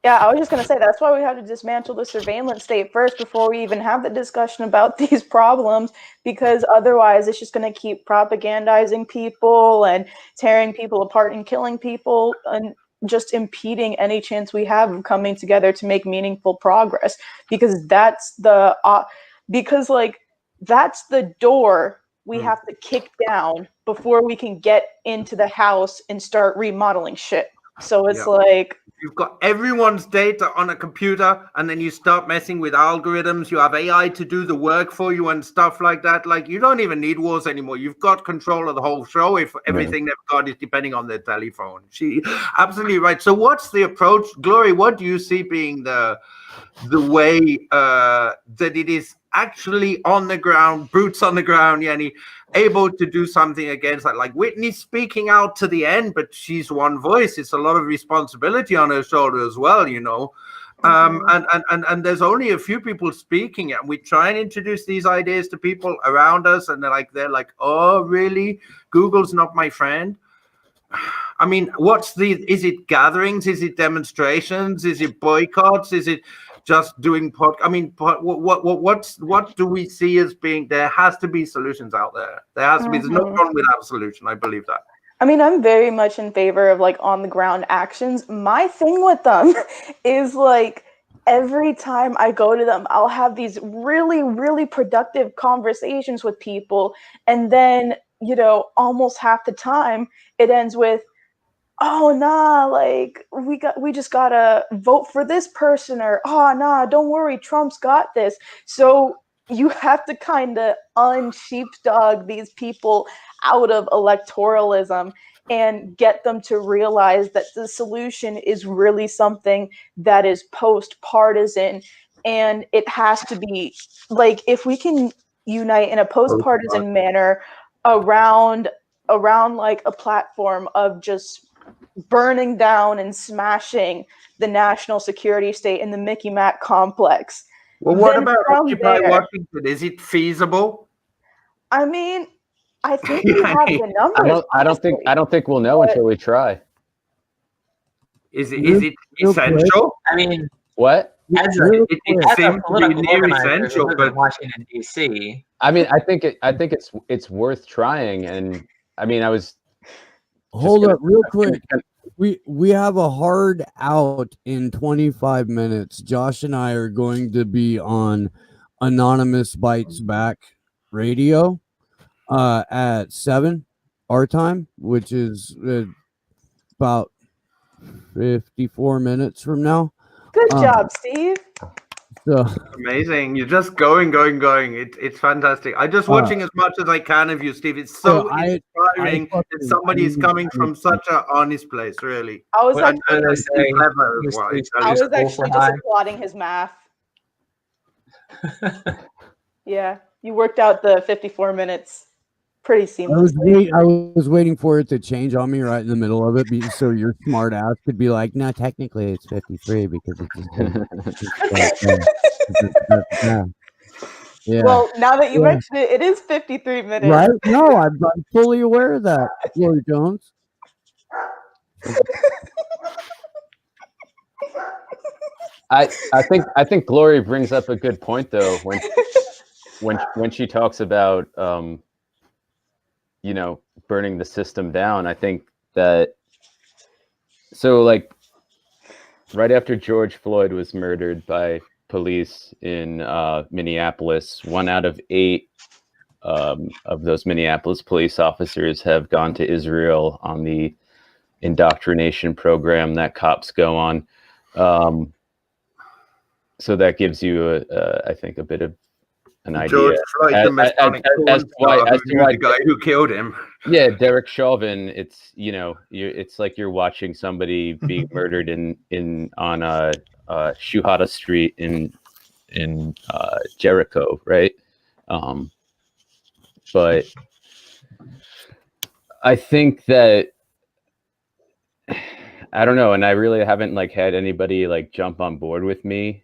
Yeah, I was just going to say, that's why we have to dismantle the surveillance state first before we even have the discussion about these problems, because otherwise it's just going to keep propagandizing people and tearing people apart and killing people and just impeding any chance we have of coming together to make meaningful progress, because that's the door we have to kick down before we can get into the house and start remodeling shit. So it's like, you've got everyone's data on a computer, and then you start messing with algorithms. You have AI to do the work for you and stuff like that. Like, you don't even need wars anymore. You've got control of the whole show if everything they've got is depending on their telephone. She absolutely right. So what's the approach, Glory? What do you see being the way that it is actually on the ground, boots on the ground, Yenny, able to do something against that? Like Whitney speaking out to the end, but she's one voice. It's a lot of responsibility on her shoulder as well, you know. And there's only a few people speaking, and we try and introduce these ideas to people around us, and they're like, oh, really? Google's not my friend. I mean, is it gatherings? Is it demonstrations? Is it boycotts? Is it just doing what do we see as being? There has to be solutions out there. There has to be. There's no problem without a solution. I believe that. I mean, I'm very much in favor of like on the ground actions. My thing with them is like every time I go to them, I'll have these really, really productive conversations with people. And then, almost half the time it ends with, oh, nah, like we just gotta vote for this person, or, oh, nah, don't worry, Trump's got this. So you have to kind of unsheepdog these people out of electoralism and get them to realize that the solution is really something that is post-partisan, and it has to be, like, if we can unite in a post-partisan manner around like a platform of just burning down and smashing the national security state in the Mickey Mac complex. Well, what about Occupy Washington? Is it feasible? I mean, I think we have the numbers. I don't think we'll know until we try. Is it essential? I mean, what? It seems to be near essential, but Washington D.C. I mean, I think it's worth trying, and I mean, I was. Hold up, real quick. We have a hard out in 25 minutes. Josh and I are going to be on Anonymous Bites Back Radio at 7 our time, which is about 54 minutes from now. Good job, Steve. So amazing. You're just going. It's fantastic. I'm just watching as much as I can of you, Steve. It's so inspiring that somebody is coming from such an honest place, really. I was actually just applauding his math. Yeah, you worked out the 54 minutes pretty seamlessly. I was waiting for it to change on me right in the middle of it, so your smart ass could be like, no, technically it's 53 because it's yeah. Well, now that you mentioned it, it is 53 minutes. Right? No, I'm fully aware of that, Lori Jones. I think Glory brings up a good point though when she talks about burning the system down. I think that like right after George Floyd was murdered by police in Minneapolis, 1 out of 8 of those Minneapolis police officers have gone to Israel on the indoctrination program that cops go on. So that gives you, I think, a bit of an idea. George Floyd, as to why the guy who killed him. Yeah, Derek Chauvin. It's it's like you're watching somebody being murdered on Shuhada Street in Jericho, right? But I think that I don't know, and I really haven't had anybody jump on board with me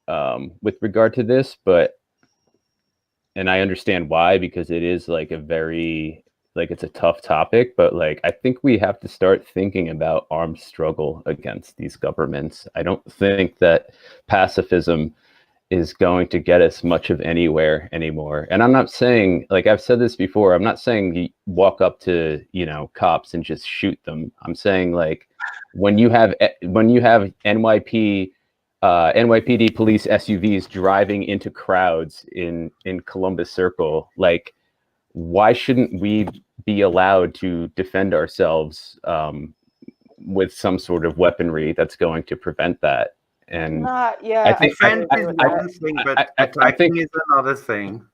with regard to this, and I understand why, because it is a very it's a tough topic, but I think we have to start thinking about armed struggle against these governments. I don't think that pacifism is going to get us much of anywhere anymore. And I'm not saying, I've said this before, I'm not saying you walk up to, cops and just shoot them. I'm saying when you have NYPD police SUVs driving into crowds in Columbus Circle, why shouldn't we be allowed to defend ourselves with some sort of weaponry that's going to prevent that? And I think defense is one thing, but attacking is another thing.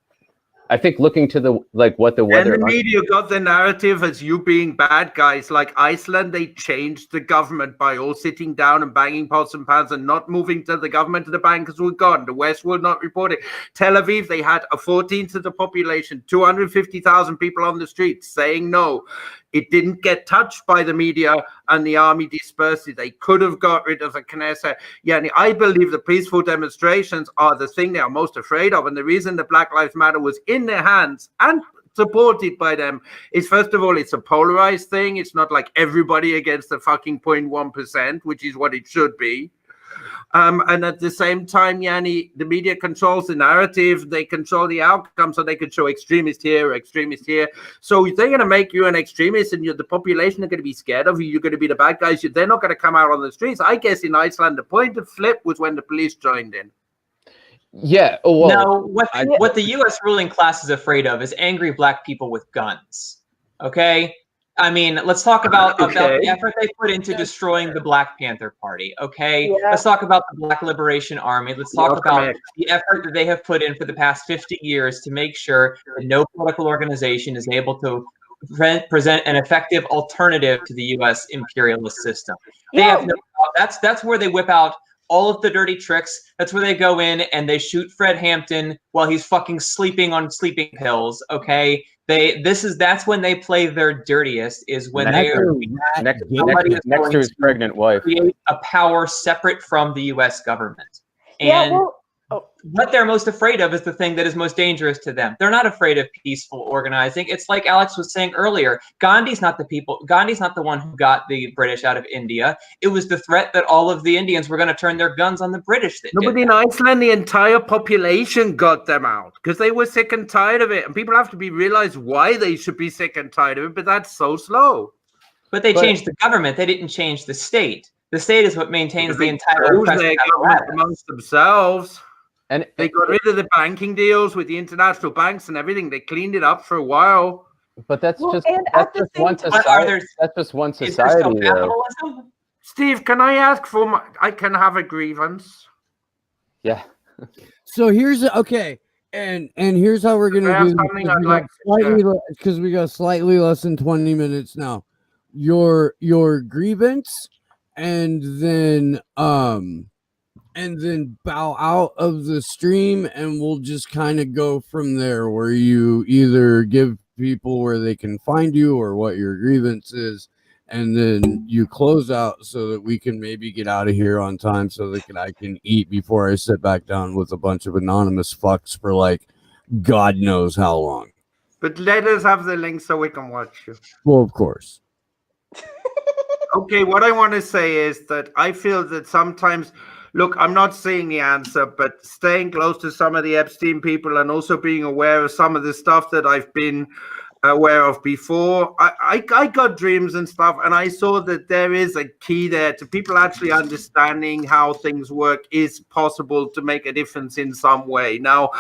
I think looking to the what the weather and the media got the narrative as you being bad guys. Like Iceland, they changed the government by all sitting down and banging pots and pans and not moving to the government. The bankers were gone. The West will not report it. Tel Aviv, they had a 14th of the population, 250,000 people on the streets saying no. It didn't get touched by the media, and the army dispersed it. They could have got rid of the Knesset. Yeah, I believe the peaceful demonstrations are the thing they are most afraid of. And the reason the Black Lives Matter was in their hands and supported by them is, first of all, it's a polarized thing. It's not like everybody against the fucking 0.1%, which is what it should be. And at the same time, Yanni, the media controls the narrative. They control the outcome, so they could show extremist here, extremist here. So they're going to make you an extremist, and the population are going to be scared of you. You're going to be the bad guys. They're not going to come out on the streets. I guess in Iceland, the point of flip was when the police joined in. Yeah. Well, no, what the U.S. ruling class is afraid of is angry black people with guns. Okay? I mean, let's talk about the effort they put into destroying the Black Panther Party, okay? Yeah. Let's talk about the Black Liberation Army. Let's talk about the effort that they have put in for the past 50 years to make sure that no political organization is able to present an effective alternative to the U.S. imperialist system. They have no, that's where they whip out all of the dirty tricks. That's where they go in and they shoot Fred Hampton while he's fucking sleeping on sleeping pills, okay? That's when they play their dirtiest, is when they are next to his pregnant wife. Create a power separate from the U.S. government. And what they're most afraid of is the thing that is most dangerous to them. They're not afraid of peaceful organizing. It's like Alex was saying earlier. Gandhi's not the one who got the British out of India. It was the threat that all of the Indians were going to turn their guns on the British. No, but in Iceland, the entire population got them out because they were sick and tired of it. And people have to realize why they should be sick and tired of it, but that's so slow. But they changed the government. They didn't change the state. The state is what maintains the entire government amongst themselves. And they got rid of the banking deals with the international banks and everything. They cleaned it up for a while. But that's just one society. That's just one society. Steve, can I ask for I can have a grievance? Yeah. So here's and here's how we're gonna do it because we got slightly less than 20 minutes now. Your grievance, and then bow out of the stream, and we'll just kind of go from there, where you either give people where they can find you or what your grievance is, and then you close out so that we can maybe get out of here on time so that I can eat before I sit back down with a bunch of anonymous fucks for like God knows how long. But let us have the link so we can watch you. Well, of course. Okay, what I want to say is that I feel that sometimes, look, I'm not saying the answer, but staying close to some of the Epstein people and also being aware of some of the stuff that I've been aware of before. I got dreams and stuff, and I saw that there is a key there to people actually understanding how things work is possible to make a difference in some way. Now,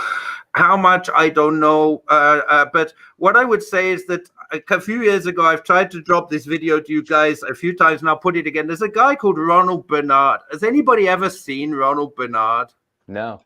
how much, I don't know, but what I would say is that a few years ago, I've tried to drop this video to you guys a few times, and I'll put it again. There's a guy called Ronald Bernard. Has anybody ever seen Ronald Bernard? No.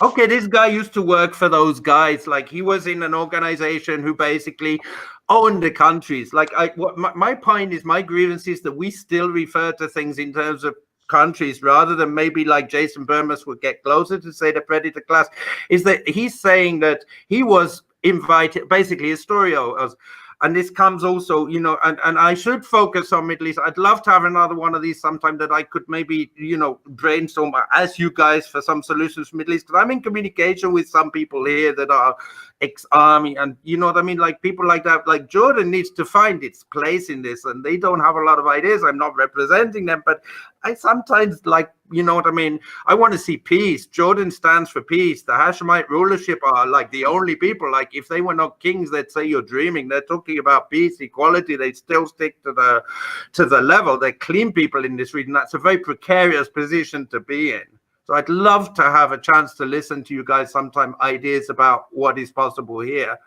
Okay, this guy used to work for those guys. Like, he was in an organization who basically owned the countries. Like, my point is, my grievance is that we still refer to things in terms of countries rather than maybe like Jason Burmas would get closer to say the predator class, is that he's saying that he was invited, basically a story of, and this comes also, you know, and I should focus on Middle East. I'd love to have another one of these sometime that I could maybe, you know, brainstorm as you guys for some solutions for Middle East, because I'm in communication with some people here that are ex-army, and you know what I mean, like people like that. Like Jordan needs to find its place in this, and they don't have a lot of ideas. I'm not representing them, but I sometimes, like, you know what I mean, I want to see peace. Jordan stands for peace. The Hashemite rulership are like the only people, like if they were not kings, they'd say you're dreaming. They're talking about peace, equality. They still stick to the level. They're clean people in this region. That's a very precarious position to be in. So I'd love to have a chance to listen to you guys sometime, ideas about what is possible here.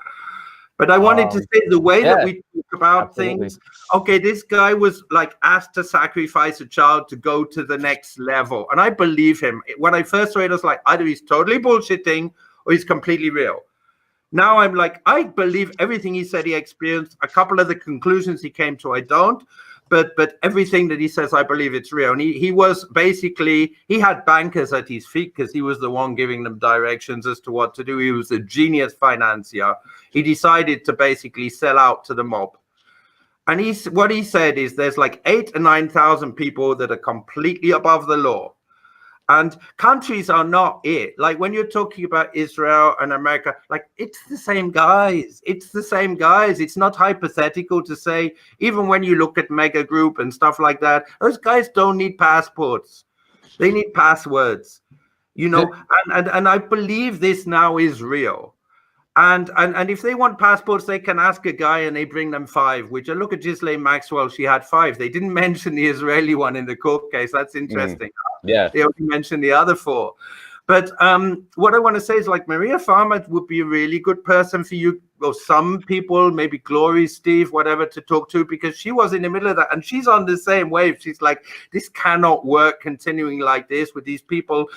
But I wanted to say the way that we talk about things. Okay, this guy was like asked to sacrifice a child to go to the next level. And I believe him. When I first saw it, I was like, either he's totally bullshitting or he's completely real. Now I'm like, I believe everything he said he experienced. A couple of the conclusions he came to, I don't. But everything that he says, I believe it's real. And he was basically, he had bankers at his feet because he was the one giving them directions as to what to do. He was a genius financier. He decided to basically sell out to the mob. And what he said is there's like 8,000 or 9,000 people that are completely above the law. And countries are not it. Like when you're talking about Israel and America, like it's the same guys. It's the same guys. It's not hypothetical to say, even when you look at Mega Group and stuff like that, those guys don't need passports. They need passwords, you know, and I believe this now is real. And if they want passports, they can ask a guy and they bring them 5, which I look at Ghislaine Maxwell, she had 5. They didn't mention the Israeli one in the court case. That's interesting. Yeah. They only mentioned the other 4. But what I want to say is, like, Maria Farmer would be a really good person for you, or some people, maybe Glory, Steve, whatever, to talk to, because she was in the middle of that and she's on the same wave. She's like, this cannot work continuing like this with these people.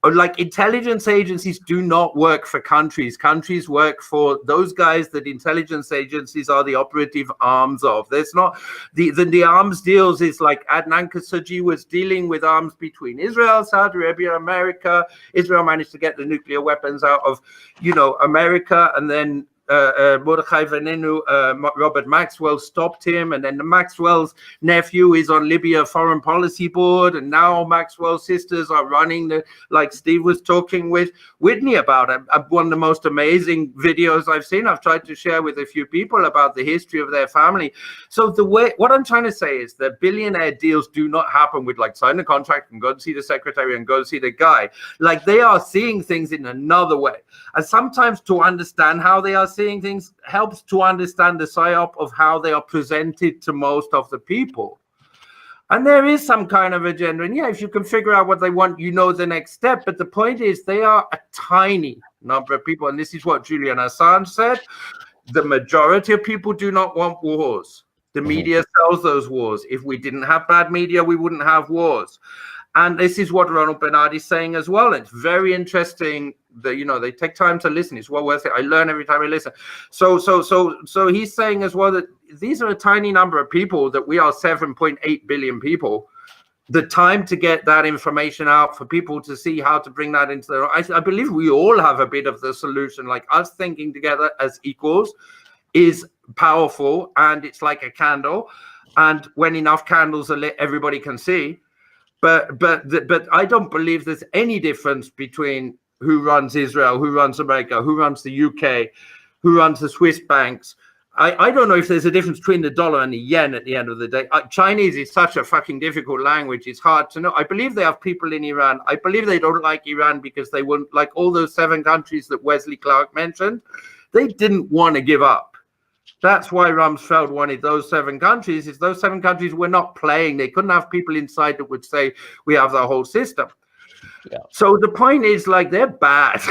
Or like, intelligence agencies do not work for countries. Countries work for those guys that intelligence agencies are the operative arms of. There's not the arms deals is like Adnan Khashoggi was dealing with arms between Israel, Saudi Arabia, America. Israel managed to get the nuclear weapons out of, you know, America, and then Mordechai Vanunu, Robert Maxwell stopped him, and then the Maxwell's nephew is on Libya Foreign Policy Board, and now Maxwell's sisters are running the, like Steve was talking with Whitney about it. One of the most amazing videos I've seen. I've tried to share with a few people about the history of their family. So the way, what I'm trying to say is that billionaire deals do not happen with like sign a contract and go and see the secretary and go and see the guy. Like, they are seeing things in another way. And sometimes to understand how they are seeing things helps to understand the psyop of how they are presented to most of the people. And there is some kind of agenda. And yeah, if you can figure out what they want, you know the next step. But the point is, they are a tiny number of people. And this is what Julian Assange said. The majority of people do not want wars. The media sells those wars. If we didn't have bad media, we wouldn't have wars. And this is what Ronald Bernard is saying as well. It's very interesting that, you know, they take time to listen. It's well worth it. I learn every time I listen. So he's saying as well that these are a tiny number of people, that we are 7.8 billion people. The time to get that information out for people to see how to bring that into their, I believe we all have a bit of the solution. Like, us thinking together as equals is powerful, and it's like a candle. And when enough candles are lit, everybody can see. But I don't believe there's any difference between who runs Israel, who runs America, who runs the UK, who runs the Swiss banks. I don't know if there's a difference between the dollar and the yen at the end of the day. Chinese is such a fucking difficult language. It's hard to know. I believe they have people in Iran. I believe they don't like Iran because they wouldn't, like all those 7 countries that Wesley Clark mentioned, they didn't want to give up. That's why Rumsfeld wanted those 7 countries, is those 7 countries were not playing. They couldn't have people inside that would say, we have the whole system. Yeah. So the point is, like, they're bad.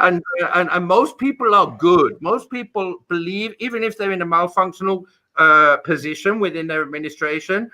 And most people are good. Most people believe, even if they're in a malfunctional position within their administration,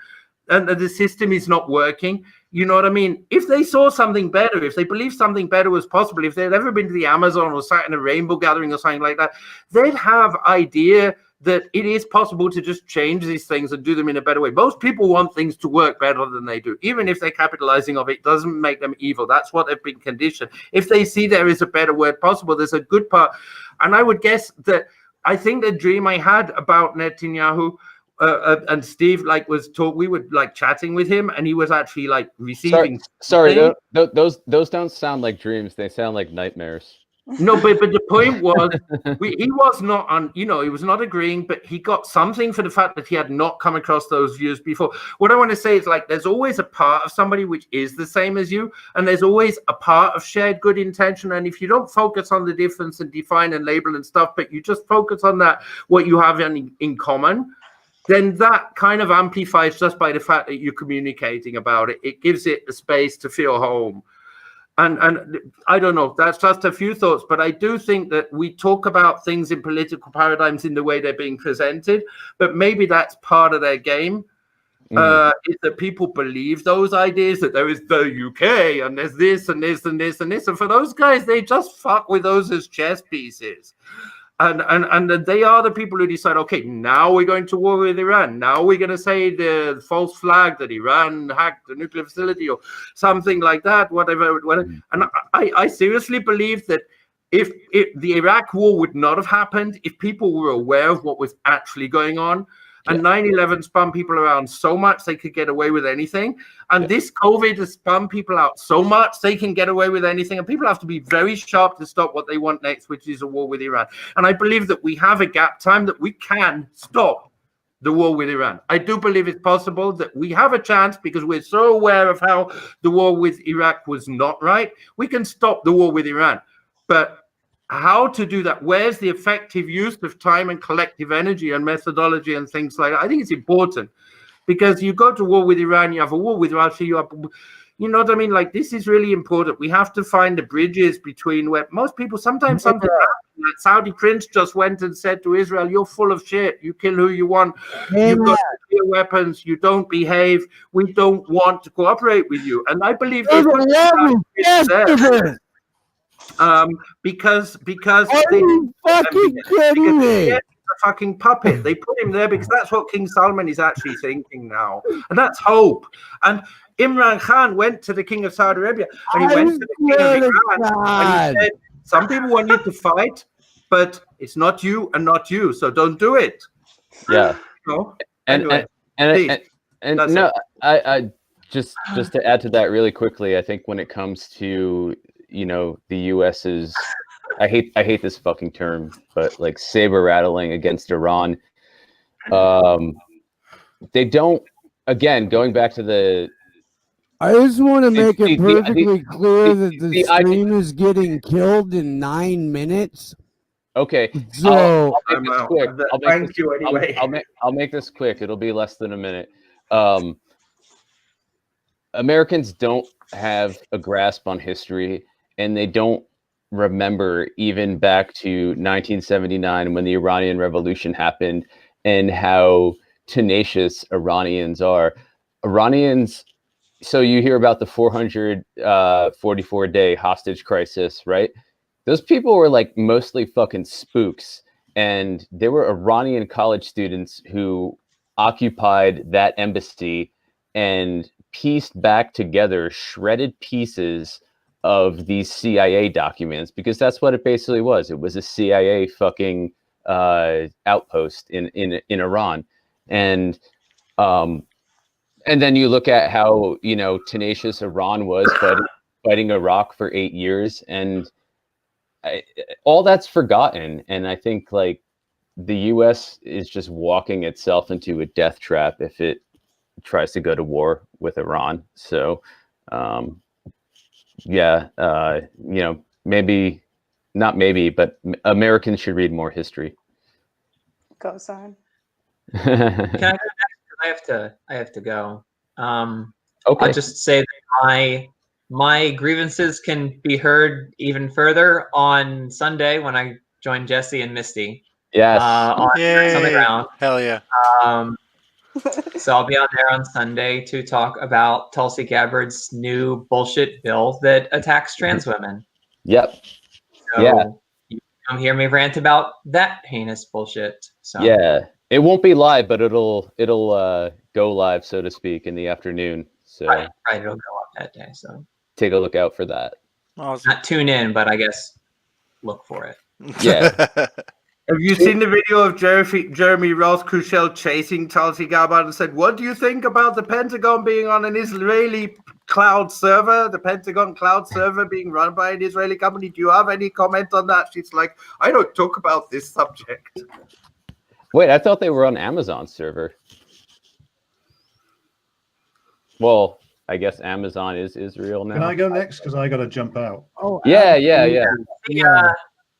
and the system is not working, you know what I mean? If they saw something better, if they believed something better was possible, if they'd ever been to the Amazon or sat in a rainbow gathering or something like that, they'd have idea that it is possible to just change these things and do them in a better way. Most people want things to work better than they do. Even if they're capitalizing of it, doesn't make them evil. That's what they've been conditioned. If they see there is a better word possible, there's a good part. And I would guess that, I think the dream I had about Netanyahu, and Steve, like, we were like chatting with him, and he was actually like receiving. Sorry, those don't sound like dreams. They sound like nightmares. No, but the point was, he was not on, you know, he was not agreeing, but he got something for the fact that he had not come across those views before. What I want to say is, like, there's always a part of somebody which is the same as you, and there's always a part of shared good intention. And if you don't focus on the difference and define and label and stuff, but you just focus on that, what you have in common, then that kind of amplifies just by the fact that you're communicating about it. It gives it a space to feel home. And I don't know, that's just a few thoughts, but I do think that we talk about things in political paradigms in the way they're being presented, but maybe that's part of their game. Is that people believe those ideas, that there is the UK and there's this and this and this and this. And for those guys, they just fuck with those as chess pieces. And they are the people who decide, okay, now we're going to war with Iran. Now we're going to say the false flag that Iran hacked the nuclear facility or something like that, whatever. And I seriously believe that if the Iraq war would not have happened, if people were aware of what was actually going on, and 9/11 spun people around so much they could get away with anything. And this COVID has spun people out so much they can get away with anything. And people have to be very sharp to stop what they want next, which is a war with Iran. And I believe that we have a gap time that we can stop the war with Iran. I do believe it's possible that we have a chance because we're so aware of how the war with Iraq was not right. We can stop the war with Iran. But how to do that? Where's the effective use of time and collective energy and methodology and things like that? I think it's important because you go to war with Iran, you have a war with Russia, you know what I mean? Like, this is really important. We have to find the bridges between where most people, sometimes something happens. Like Saudi prince just went and said to Israel, you're full of shit. You kill who you want. You've got nuclear weapons. You don't behave. We don't want to cooperate with you. And I believe because they fucking kidding me? A fucking puppet. They put him there because that's what King Salman is actually thinking now, and that's hope. And Imran Khan went to the King of Saudi Arabia, and he went to the King of Iran, and he said, "Some people want you to fight, but it's not you and not you, so don't do it." Yeah. No. And no, I just to add to that really quickly, I think when it comes to the US's, I hate this fucking term, but like saber rattling against Iran, they don't. Again, going back to the. I just want to make it perfectly clear that the stream is getting killed in 9 minutes. Okay, so I'll make this quick. Thank you anyway. I'll make this quick. It'll be less than a minute. Americans don't have a grasp on history, and they don't remember even back to 1979 when the Iranian Revolution happened and how tenacious Iranians are. Iranians. So you hear about the 444-day hostage crisis, right? Those people were like mostly fucking spooks. And there were Iranian college students who occupied that embassy and pieced back together shredded pieces of these CIA documents, because that's what it basically was. It was a CIA fucking outpost in Iran. And then you look at how, tenacious Iran was fighting Iraq for 8 years, and all that's forgotten. And I think like the U.S. is just walking itself into a death trap if it tries to go to war with Iran. So, maybe not maybe, but Americans should read more history. Go, son. Can I have to go. Okay. I'll just say that my grievances can be heard even further on Sunday when I join Jesse and Misty. Yes. On the ground. Hell yeah. So I'll be on there on Sunday to talk about Tulsi Gabbard's new bullshit bill that attacks trans women. Yep. So you come hear me rant about that heinous bullshit. So yeah. It won't be live, but it'll go live, so to speak, in the afternoon. So right, it'll go up that day. So take a look out for that. Awesome. Not tune in, but I guess look for it. Yeah. Have you seen the video of Jeremy Roth-Krushel chasing Tulsi Gabbard and said, "What do you think about the Pentagon being on an Israeli cloud server, the Pentagon cloud server being run by an Israeli company? Do you have any comment on that?" She's like, "I don't talk about this subject." Wait, I thought they were on Amazon server. Well, I guess Amazon is Israel now. Can I go next? Because I got to jump out. Oh, yeah.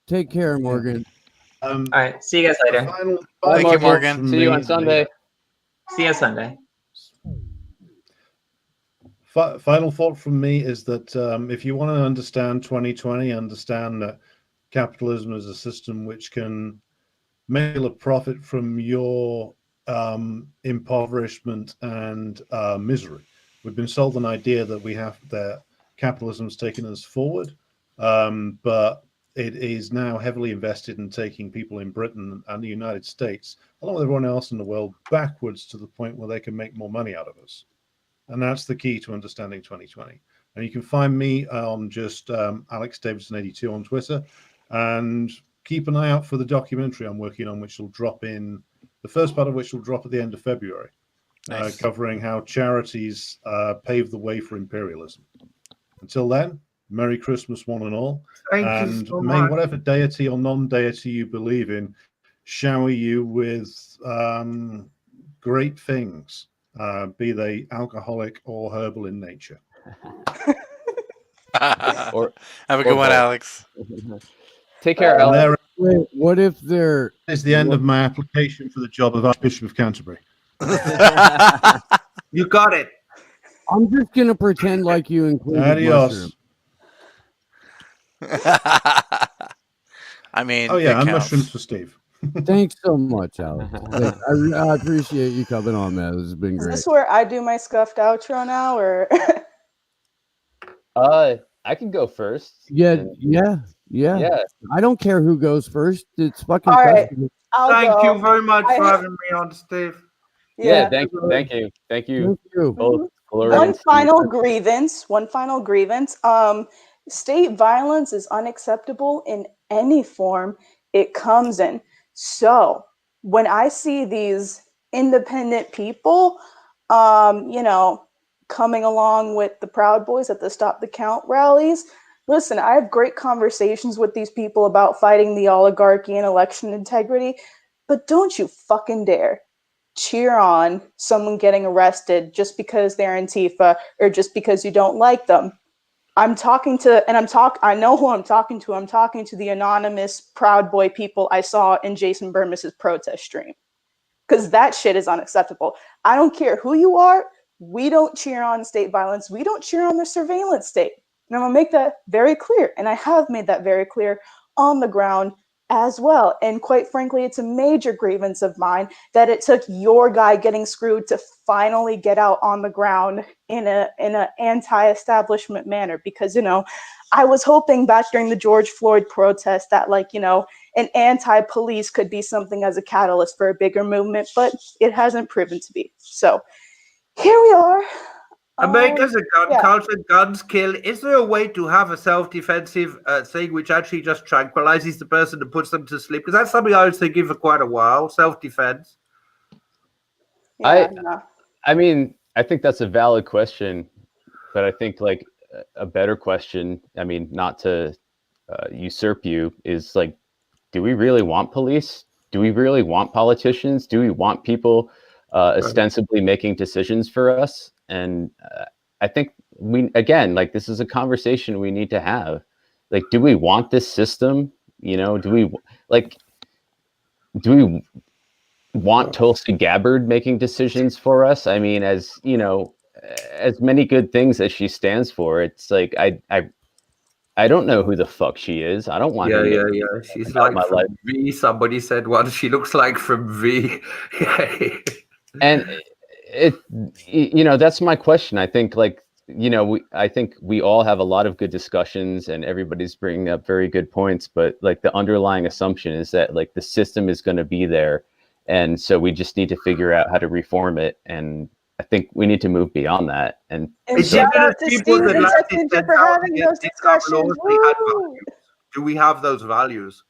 Take care, Morgan. All right. See you guys later. Thank you, Morgan. See you on Sunday. See you Sunday. Final thought from me is that if you want to understand 2020, understand that capitalism is a system which can make a profit from your impoverishment and misery. We've been sold an idea that capitalism's taken us forward, but it is now heavily invested in taking people in Britain and the United States, along with everyone else in the world, backwards to the point where they can make more money out of us. And that's the key to understanding 2020. And you can find me on just Alex Davidson82 on Twitter, and keep an eye out for the documentary I'm working on, which will drop in, the first part of which will drop at the end of February, nice. Covering how charities pave the way for imperialism. Until then, Merry Christmas, one and all. Thank you so may much. whatever deity or non-deity you believe in shower you with great things, be they alcoholic or herbal in nature. Have a good one, Alex. Take care, Alex. Wait, what if there is the end of my application for the job of Archbishop of Canterbury? You got it. I'm just gonna pretend like you included Adios. I mean, oh yeah, and counts. mushrooms for Steve. Thanks so much, Alex. I appreciate you coming on, man. This has been great. Is this where I do my scuffed outro now, or? I can go first. Yeah. I don't care who goes first. It's fucking. All right. Thank you very much for having me on, Steve. Yeah, thank you. Both Gloria One and final Steve. grievance. State violence is unacceptable in any form it comes in. So when I see these independent people, coming along with the Proud Boys at the Stop the Count rallies, listen, I have great conversations with these people about fighting the oligarchy and election integrity, but don't you fucking dare cheer on someone getting arrested just because they're Antifa or just because you don't like them. I know who I'm talking to. I'm talking to the anonymous Proud Boy people I saw in Jason Burmis's protest stream. Because that shit is unacceptable. I don't care who you are. We don't cheer on state violence. We don't cheer on the surveillance state. And I'm going to make that very clear. And I have made that very clear on the ground as well. And quite frankly, it's a major grievance of mine that it took your guy getting screwed to finally get out on the ground in a anti-establishment manner. Because, I was hoping back during the George Floyd protest that, an anti-police could be something as a catalyst for a bigger movement, but it hasn't proven to be. So here we are. America's a gun culture, guns kill. Is there a way to have a self-defensive thing which actually just tranquilizes the person and puts them to sleep? Because that's something I was thinking for quite a while, self-defense. I mean, I think that's a valid question, but I think a better question, I mean, not to usurp you, is do we really want police? Do we really want politicians? Do we want people ostensibly making decisions for us? And I think this is a conversation we need to have. Do we want this system? Do we want Tulsi Gabbard making decisions for us? I mean, as many good things as she stands for, it's I don't know who the fuck she is. I don't want her. Yeah. She's like from life. V. Somebody said once she looks like from V. And that's my question. I think I think we all have a lot of good discussions and everybody's bringing up very good points, but the underlying assumption is that the system is going to be there. And so we just need to figure out how to reform it. And I think we need to move beyond that. And shout out to Steve and Jessica for having those discussions. Do we have those values?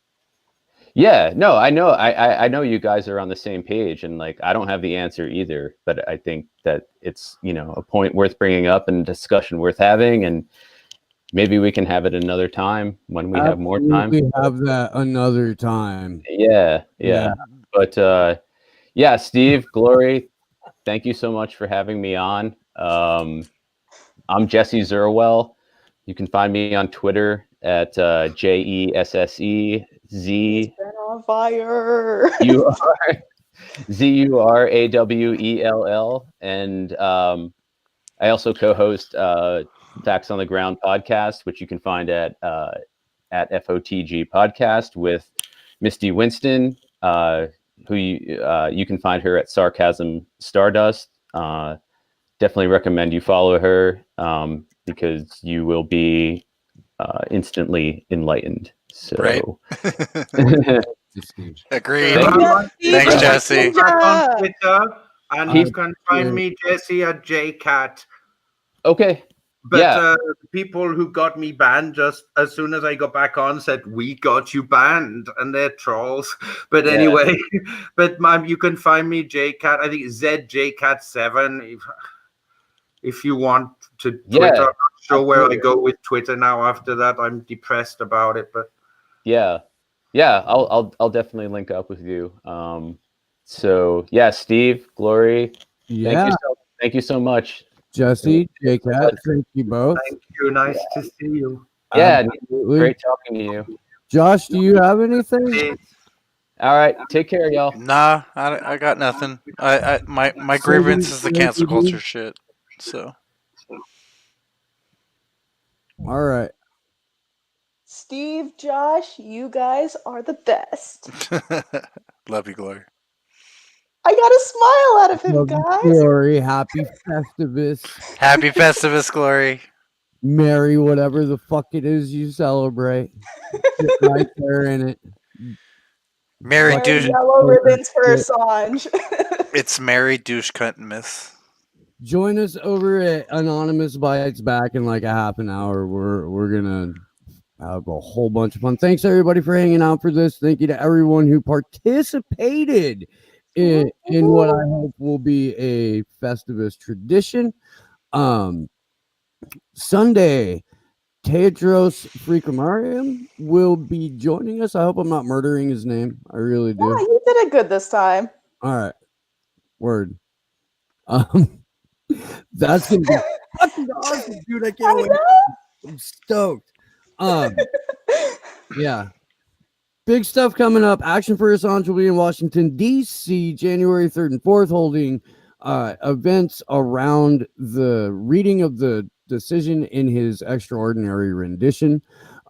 Yeah, no, I know. I know you guys are on the same page, and I don't have the answer either. But I think that it's a point worth bringing up and discussion worth having, and maybe we can have it another time when we have more time. We have that another time. Yeah. But Steve, Glory, thank you so much for having me on. I'm Jesse Zerwell. You can find me on Twitter at JESSEZ. He's been on fire. ZURAWELL. And I also co-host Facts on the Ground podcast, which you can find at FOTG podcast with Misty Winston, who you can find her at Sarcasm Stardust. Definitely recommend you follow her because you will be instantly enlightened. So, right. Agreed. Thanks, Jesse. On Twitter, and you can find me, Jesse, at JCat. Okay. But people who got me banned just as soon as I got back on said, "We got you banned," and they're trolls. But anyway, you can find me JCat. I think ZJCat7. If you want to Twitter, I'm not sure where I go with Twitter now. After that, I'm depressed about it. But I'll definitely link up with you. So yeah, Steve, Glory, Yeah. thank you so much. Jesse, J-Cat, thank you both. Thank you. Nice to see you. Yeah, Absolutely. great talking to you. Josh, do you have anything? All right, take care, y'all. Nah, I got nothing. My grievance is the cancel culture shit. So. All right. Steve, Josh, you guys are the best. Love you, Glory. I got a smile out of him, guys. Glory, happy Festivus. Happy Festivus, Glory. Merry whatever the fuck it is you celebrate. Get right there in it. Merry douche. Yellow ribbons for Assange. It's Merry douche cunt miss. Join us over at Anonymous Bites back in like a half an hour. We're gonna have a whole bunch of fun. Thanks everybody for hanging out for this. Thank you to everyone who participated in what I hope will be a Festivus tradition. Sunday, Tedros Freakamariam will be joining us. I hope I'm not murdering his name. I really do. Yeah, you did it good this time. All right. Word. That's gonna be fucking awesome, dude. I can't wait. I'm stoked. Yeah. Big stuff coming up. Action for Assange will be in Washington, D.C., January 3rd and 4th, holding events around the reading of the decision in his extraordinary rendition.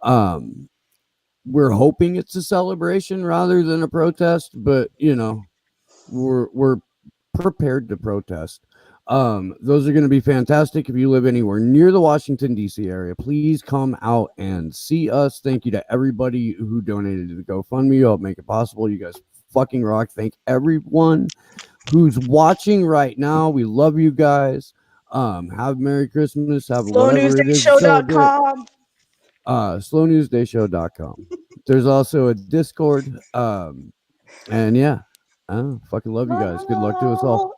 We're hoping it's a celebration rather than a protest, but you know, we're prepared to protest. Those are going to be fantastic. If you live anywhere near the Washington D.C. area, please come out and see us. Thank you to everybody who donated to the GoFundMe. Help make it possible. You guys fucking rock. Thank everyone who's watching right now. We love you guys. Have Merry Christmas. Have whatever it is. SlowNewsDayShow.com. SlowNewsDayShow.com. There's also a Discord. And yeah, I fucking love you guys. Good luck to us all.